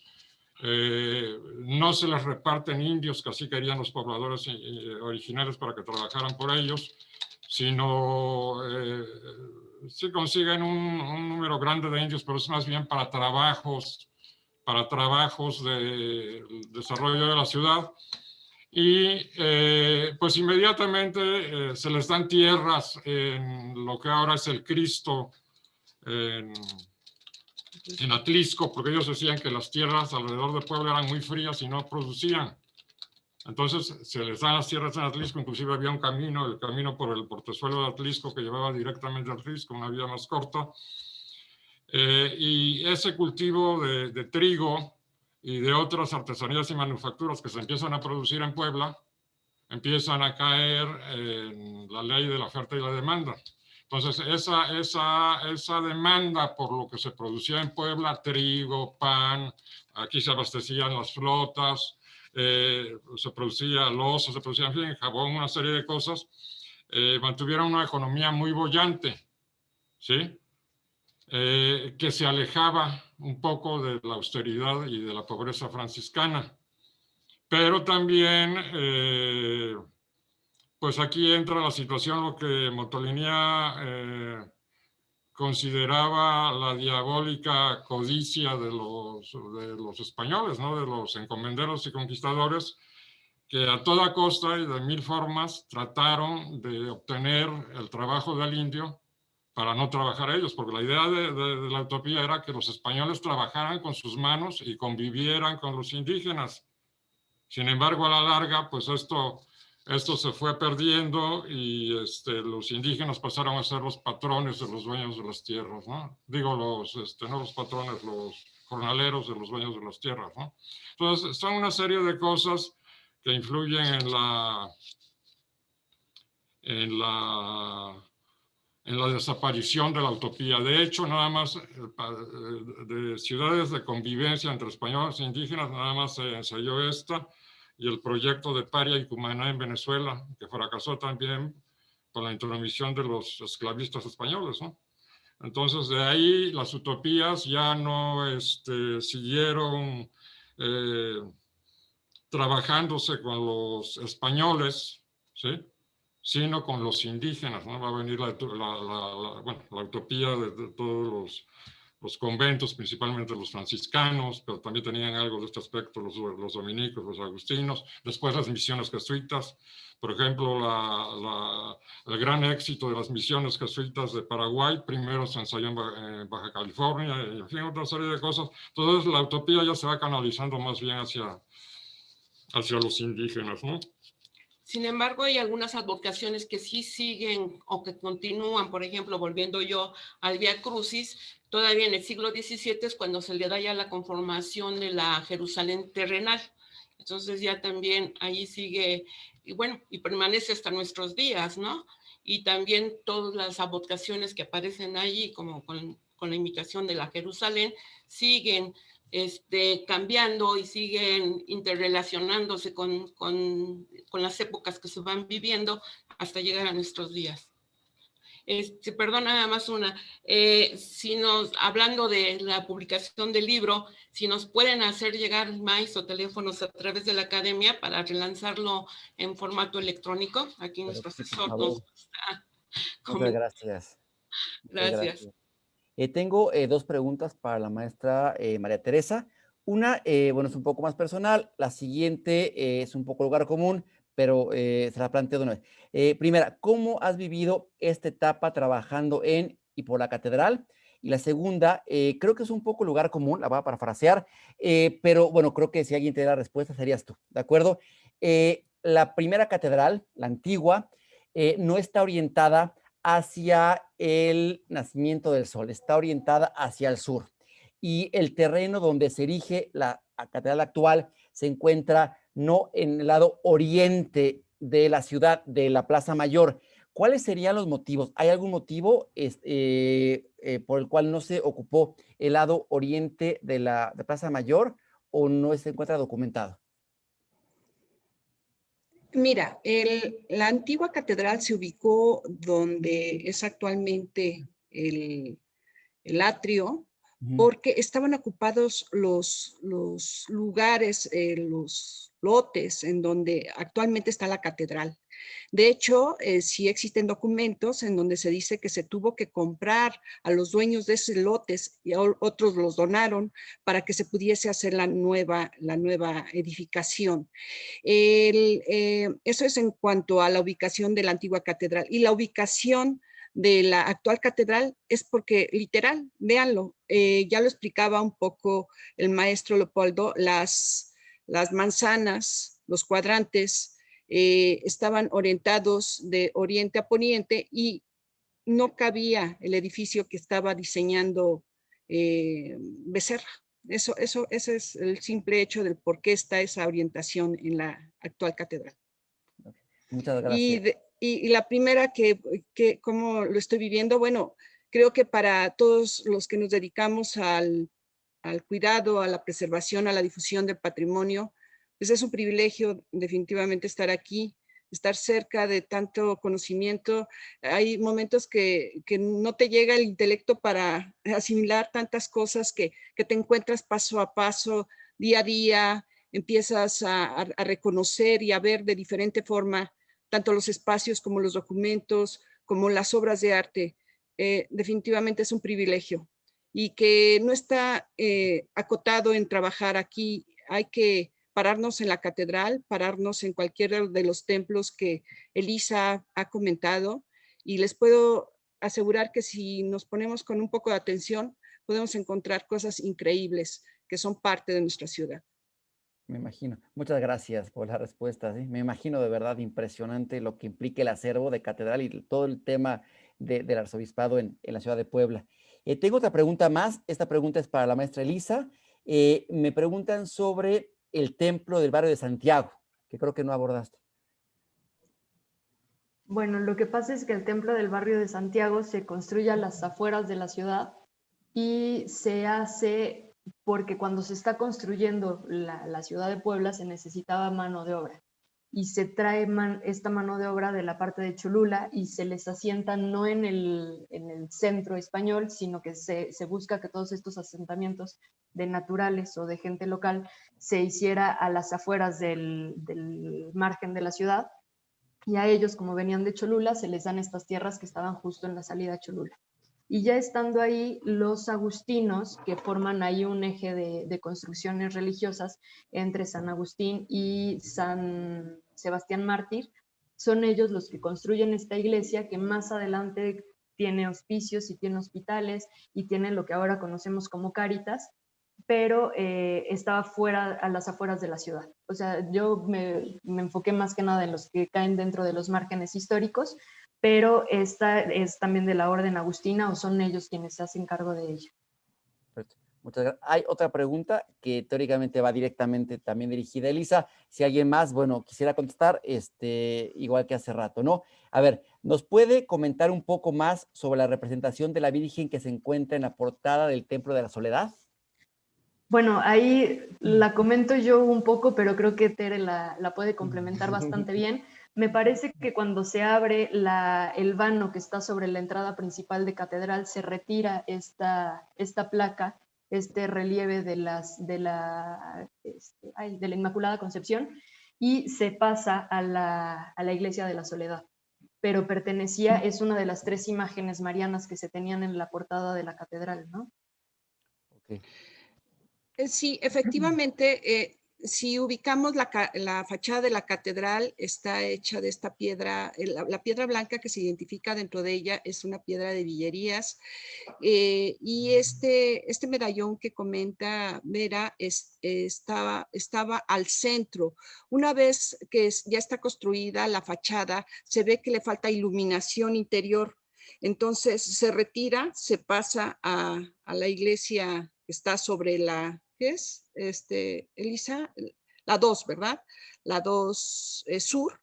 no se les reparten indios, que así querían los pobladores originales para que trabajaran por ellos, sino sí consiguen un número grande de indios, pero es más bien para trabajos de desarrollo de la ciudad. Y pues inmediatamente se les dan tierras en lo que ahora es el Cristo, en Atlisco, porque ellos decían que las tierras alrededor de Puebla eran muy frías y no producían. Entonces se les dan las tierras en Atlisco, inclusive había un camino, el camino por el portezuelo de Atlisco, que llevaba directamente a Atlisco, una vía más corta. Y ese cultivo de trigo y de otras artesanías y manufacturas que se empiezan a producir en Puebla, empiezan a caer en la ley de la oferta y la demanda. Entonces, esa demanda por lo que se producía en Puebla, trigo, pan, aquí se abastecían las flotas, se producía loza, se producía, en fin, jabón, una serie de cosas, mantuvieron una economía muy boyante, ¿sí? Que se alejaba un poco de la austeridad y de la pobreza franciscana. Pero también, pues aquí entra la situación, lo que Motolinia consideraba la diabólica codicia de los españoles, ¿no? De los encomenderos y conquistadores, que a toda costa y de mil formas trataron de obtener el trabajo del indio para no trabajar ellos, porque la idea de la utopía era que los españoles trabajaran con sus manos y convivieran con los indígenas. Sin embargo, a la larga, pues esto se fue perdiendo y los indígenas pasaron a ser los patrones de los dueños de las tierras, ¿no? Digo, no los patrones, los jornaleros de los dueños de las tierras, ¿no? Entonces, son una serie de cosas que influyen en la desaparición de la utopía. De hecho, nada más de ciudades de convivencia entre españoles e indígenas, nada más se ensayó esta y el proyecto de Paria y Cumaná en Venezuela, que fracasó también por la intromisión de los esclavistas españoles, ¿no? Entonces, de ahí las utopías ya no siguieron trabajándose con los españoles, ¿sí? Sino con los indígenas, ¿no? Va a venir la utopía de todos los conventos, principalmente los franciscanos, pero también tenían algo de este aspecto los dominicos, los agustinos, después las misiones jesuitas. Por ejemplo, el gran éxito de las misiones jesuitas de Paraguay, primero se ensayó en Baja California, y en fin, otra serie de cosas. Entonces la utopía ya se va canalizando más bien hacia los indígenas, ¿no? Sin embargo, hay algunas advocaciones que sí siguen o que continúan. Por ejemplo, volviendo yo al Vía Crucis, todavía en el siglo XVII es cuando se le da ya la conformación de la Jerusalén terrenal. Entonces ya también ahí sigue, y bueno, y permanece hasta nuestros días, ¿no? Y también todas las advocaciones que aparecen allí, como con la imitación de la Jerusalén, siguen cambiando y siguen interrelacionándose con las épocas que se van viviendo hasta llegar a nuestros días. Perdón, nada más una. Hablando de la publicación del libro, si nos pueden hacer llegar mails o teléfonos a través de la academia para relanzarlo en formato electrónico, aquí nuestro asesor nos está Muchas gracias. Gracias. Tengo dos preguntas para la maestra María Teresa. Una, bueno, es un poco más personal. La siguiente es un poco lugar común, pero se la planteo de una vez. Primera, ¿cómo has vivido esta etapa trabajando en y por la catedral? Y la segunda, creo que es un poco lugar común, la voy a parafrasear, pero bueno, creo que si alguien te da la respuesta serías tú, ¿de acuerdo? La primera catedral, la antigua, no está orientada hacia el nacimiento del sol, está orientada hacia el sur. Y el terreno donde se erige la catedral actual se encuentra no en el lado oriente de la ciudad, de la Plaza Mayor. ¿Cuáles serían los motivos? ¿Hay algún motivo por el cual no se ocupó el lado oriente de la Plaza Mayor o no se encuentra documentado? Mira, la antigua catedral se ubicó donde es actualmente el atrio, porque estaban ocupados los lugares, los lotes en donde actualmente está la catedral. De hecho, sí existen documentos en donde se dice que se tuvo que comprar a los dueños de esos lotes y otros los donaron para que se pudiese hacer la nueva edificación. Eso es en cuanto a la ubicación de la antigua catedral. Y la ubicación de la actual catedral es porque, literal, véanlo, ya lo explicaba un poco el maestro Leopoldo, las manzanas, los cuadrantes, estaban orientados de oriente a poniente y no cabía el edificio que estaba diseñando Becerra. Ese es el simple hecho del por qué está esa orientación en la actual catedral. Muchas gracias. Y la primera ¿cómo lo estoy viviendo? Bueno, creo que para todos los que nos dedicamos al cuidado, a la preservación, a la difusión del patrimonio, pues es un privilegio definitivamente estar aquí, estar cerca de tanto conocimiento. Hay momentos que no te llega el intelecto para asimilar tantas cosas que te encuentras paso a paso, día a día, empiezas a reconocer y a ver de diferente forma tanto los espacios como los documentos, como las obras de arte. Definitivamente es un privilegio y que no está acotado en trabajar aquí. Hay que pararnos en la catedral, pararnos en cualquiera de los templos que Elisa ha comentado, y les puedo asegurar que si nos ponemos con un poco de atención, podemos encontrar cosas increíbles que son parte de nuestra ciudad. Me imagino. Muchas gracias por la respuesta. ¿Sí? Me imagino de verdad impresionante lo que implica el acervo de catedral y todo el tema del arzobispado en la ciudad de Puebla. Tengo otra pregunta más. Esta pregunta es para la maestra Elisa. Me preguntan sobre el templo del barrio de Santiago, que creo que no abordaste. Bueno, lo que pasa es que el templo del barrio de Santiago se construye a las afueras de la ciudad y se hace porque cuando se está construyendo la ciudad de Puebla se necesitaba mano de obra y se trae esta mano de obra de la parte de Cholula y se les asienta no en el centro español, sino que se busca que todos estos asentamientos de naturales o de gente local se hiciera a las afueras del margen de la ciudad, y a ellos, como venían de Cholula, se les dan estas tierras que estaban justo en la salida a Cholula. Y ya estando ahí, los agustinos, que forman ahí un eje de construcciones religiosas entre San Agustín y San Sebastián Mártir, son ellos los que construyen esta iglesia que más adelante tiene hospicios y tiene hospitales y tiene lo que ahora conocemos como Cáritas, pero estaba fuera, a las afueras de la ciudad. O sea, yo me enfoqué más que nada en los que caen dentro de los márgenes históricos, pero esta es también de la orden agustina o son ellos quienes se hacen cargo de ella. Perfecto. Muchas gracias. Hay otra pregunta que teóricamente va directamente también dirigida a Elisa. Si alguien más, bueno, quisiera contestar, igual que hace rato, ¿no? A ver, ¿nos puede comentar un poco más sobre la representación de la Virgen que se encuentra en la portada del Templo de la Soledad? Bueno, ahí la comento yo un poco, pero creo que Tere la puede complementar bastante bien. Me parece que cuando se abre el vano que está sobre la entrada principal de catedral, se retira esta placa, este relieve de la Inmaculada Concepción, y se pasa a la Iglesia de la Soledad. Pero es una de las 3 imágenes marianas que se tenían en la portada de la catedral, ¿no? Okay. Sí, efectivamente, si ubicamos la fachada de la catedral, está hecha de esta piedra, la piedra blanca que se identifica dentro de ella es una piedra de villerías, y este medallón que comenta Vera estaba al centro. Una vez que ya está construida la fachada, se ve que le falta iluminación interior. Entonces se retira, se pasa a la iglesia que está sobre ¿qué es? Elisa, la 2, ¿verdad? La 2 sur.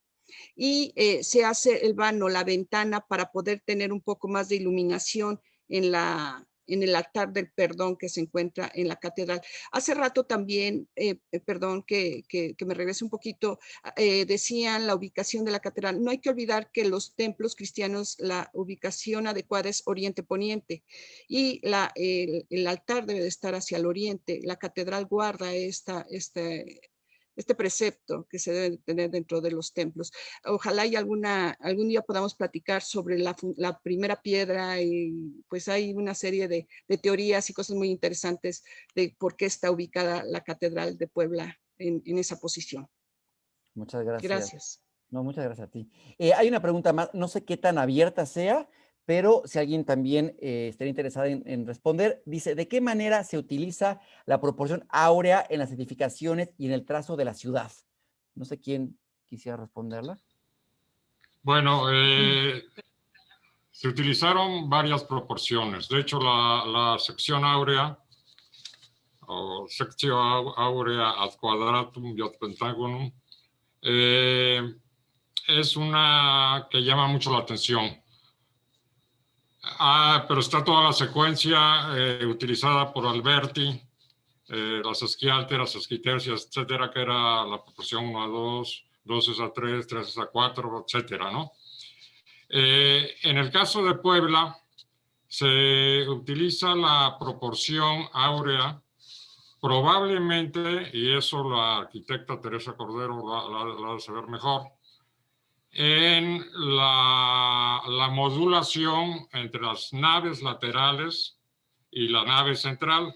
Y se hace el vano, la ventana, para poder tener un poco más de iluminación en el altar del perdón que se encuentra en la catedral. Hace rato también, perdón que me regrese un poquito, decían la ubicación de la catedral. No hay que olvidar que los templos cristianos, la ubicación adecuada es oriente-poniente, y el altar debe de estar hacia el oriente. La catedral guarda este precepto que se debe tener dentro de los templos. Ojalá y algún día podamos platicar sobre la primera piedra, y pues hay una serie de teorías y cosas muy interesantes de por qué está ubicada la Catedral de Puebla en esa posición. Muchas gracias. Gracias. No, muchas gracias a ti. Hay una pregunta más, no sé qué tan abierta sea, pero si alguien también estaría interesado en responder, dice, ¿de qué manera se utiliza la proporción áurea en las edificaciones y en el trazo de la ciudad? No sé quién quisiera responderla. Bueno, se utilizaron varias proporciones. De hecho, la sección áurea, o sectio áurea ad quadratum y ad pentagonum, es una que llama mucho la atención. Pero está toda la secuencia utilizada por Alberti, las esquialteras, esquitercias, etcétera, que era la proporción 1 a 2, 2 es a 3, 3 es a 4, etcétera, ¿no? En el caso de Puebla, se utiliza la proporción áurea, probablemente, y eso la arquitecta Teresa Cordero la ha de saber mejor, en la modulación entre las naves laterales y la nave central.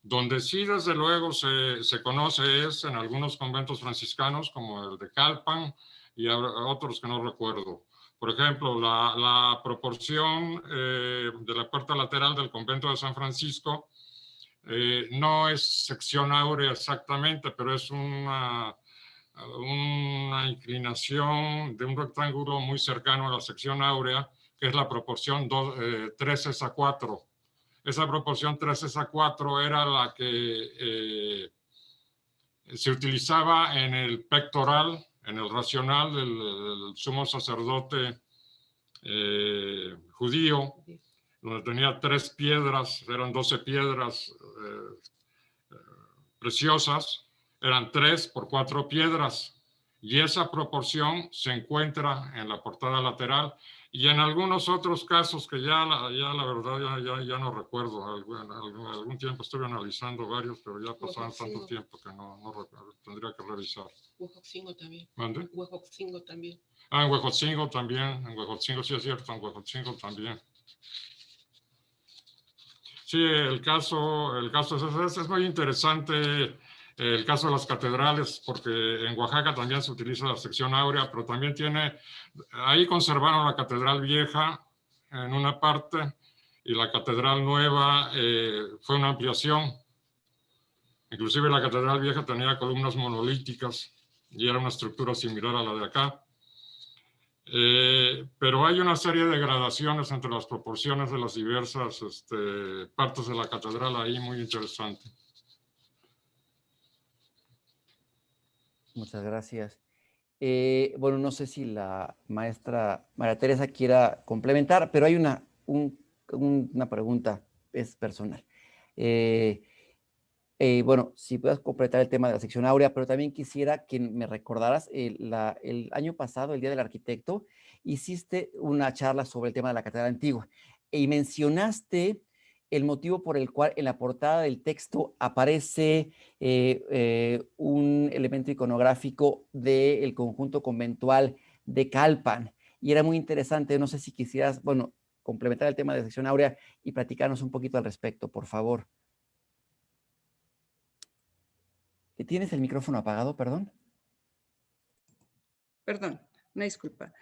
Donde sí, desde luego, se conoce es en algunos conventos franciscanos, como el de Calpan y otros que no recuerdo. Por ejemplo, la proporción de la puerta lateral del convento de San Francisco no es sección áurea exactamente, pero es una inclinación de un rectángulo muy cercano a la sección áurea, que es la proporción 3 a 4. Esa proporción 3 a 4 era la que se utilizaba en el pectoral, en el racional del sumo sacerdote judío, donde tenía 3 piedras, eran 12 piedras preciosas, eran 3 por 4 piedras, y esa proporción se encuentra en la portada lateral, y en algunos otros casos que ya la verdad ya no recuerdo. Algún tiempo estuve analizando varios, pero ya pasaron tanto tiempo que no recuerdo, tendría que revisar. Huejotzingo también. ¿Mande? Huejotzingo también. En Huejotzingo también, sí es cierto, en Huejotzingo también. Sí, el caso es muy interesante. El caso de las catedrales, porque en Oaxaca también se utiliza la sección áurea, pero también ahí conservaron la catedral vieja en una parte y la catedral nueva fue una ampliación. Inclusive la catedral vieja tenía columnas monolíticas y era una estructura similar a la de acá. Pero hay una serie de gradaciones entre las proporciones de las diversas partes de la catedral ahí, muy interesante. Muchas gracias. Bueno, no sé si la maestra María Teresa quiera complementar, pero hay una pregunta, es personal. Bueno, si puedes completar el tema de la sección áurea, pero también quisiera que me recordaras, el año pasado, el Día del Arquitecto, hiciste una charla sobre el tema de la Catedral Antigua y mencionaste el motivo por el cual en la portada del texto aparece un elemento iconográfico del conjunto conventual de Calpan. Y era muy interesante, no sé si quisieras, bueno, complementar el tema de la sección áurea y platicarnos un poquito al respecto, por favor. ¿Tienes el micrófono apagado, perdón? Perdón, una disculpa.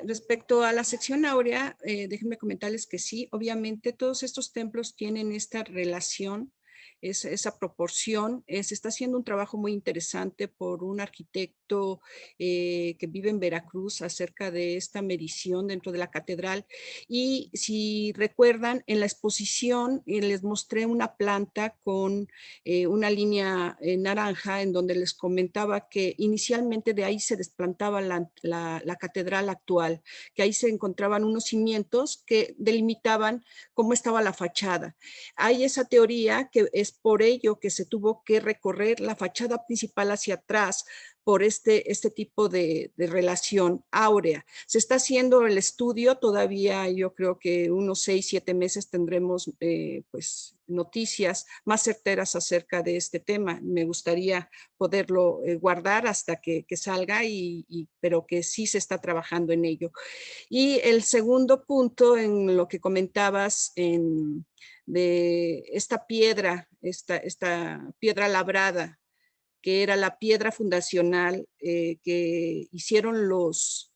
Respecto a la sección áurea, déjenme comentarles que sí, obviamente todos estos templos tienen esta relación, esa proporción. Se está haciendo un trabajo muy interesante por un arquitecto que vive en Veracruz acerca de esta medición dentro de la catedral. Y si recuerdan, en la exposición les mostré una planta con una línea naranja en donde les comentaba que inicialmente de ahí se desplantaba la catedral actual, que ahí se encontraban unos cimientos que delimitaban cómo estaba la fachada. Hay esa teoría que es por ello que se tuvo que recorrer la fachada principal hacia atrás por este tipo de relación áurea. Se está haciendo el estudio, todavía yo creo que unos 6, 7 meses tendremos pues noticias más certeras acerca de este tema. Me gustaría poderlo guardar hasta que salga, pero que sí se está trabajando en ello. Y el segundo punto en lo que comentabas de esta piedra labrada, que era la piedra fundacional que hicieron los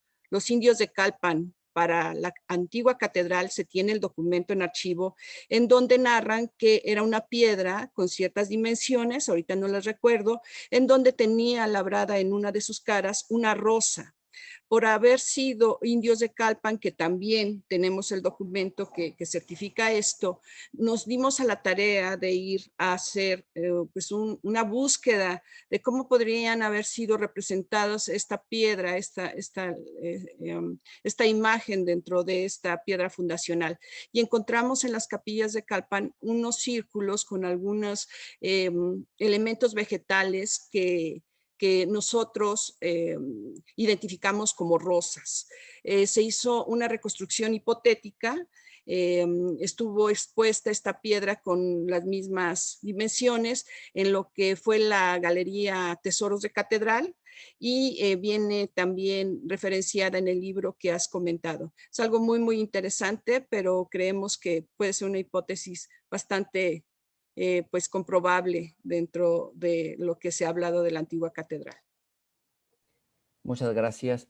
indios de Calpan para la antigua catedral. Se tiene el documento en archivo en donde narran que era una piedra con ciertas dimensiones, ahorita no las recuerdo, en donde tenía labrada en una de sus caras una rosa. Por haber sido indios de Calpan, que también tenemos el documento que certifica esto, nos dimos a la tarea de ir a hacer pues una búsqueda de cómo podrían haber sido representados esta piedra, esta imagen dentro de esta piedra fundacional. Y encontramos en las capillas de Calpan unos círculos con algunos elementos vegetales que nosotros identificamos como rosas. Se hizo una reconstrucción hipotética, estuvo expuesta esta piedra con las mismas dimensiones en lo que fue la Galería Tesoros de Catedral, y viene también referenciada en el libro que has comentado. Es algo muy, muy interesante, pero creemos que puede ser una hipótesis bastante pues comprobable dentro de lo que se ha hablado de la antigua catedral. Muchas gracias.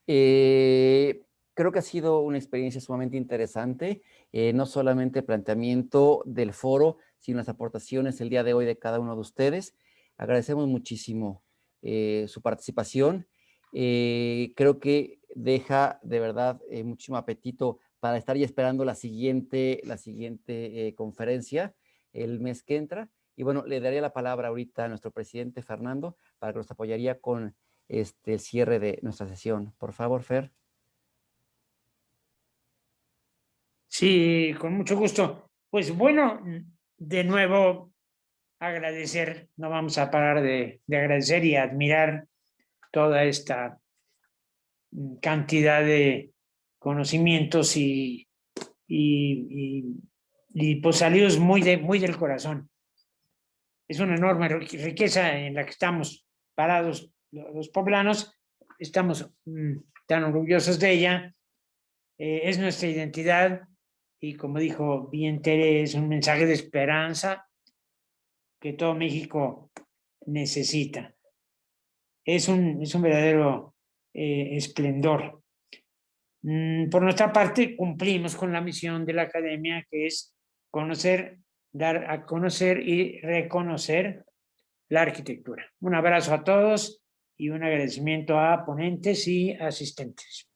Creo que ha sido una experiencia sumamente interesante, no solamente el planteamiento del foro, sino las aportaciones el día de hoy de cada uno de ustedes. Agradecemos muchísimo su participación. Creo que deja de verdad muchísimo apetito para estar ya esperando la siguiente conferencia el mes que entra. Y bueno, le daría la palabra ahorita a nuestro presidente Fernando para que nos apoyaría con el cierre de nuestra sesión. Por favor, Fer. Sí, con mucho gusto. Pues bueno, de nuevo agradecer, no vamos a parar de agradecer y admirar toda esta cantidad de conocimientos y pues salidos muy del corazón. Es una enorme riqueza en la que estamos parados los poblanos, estamos tan orgullosos de ella, es nuestra identidad, y como dijo bien Tere, es un mensaje de esperanza que todo México necesita. Es un verdadero esplendor. Por nuestra parte, cumplimos con la misión de la academia, que es conocer, dar a conocer y reconocer la arquitectura. Un abrazo a todos y un agradecimiento a ponentes y asistentes.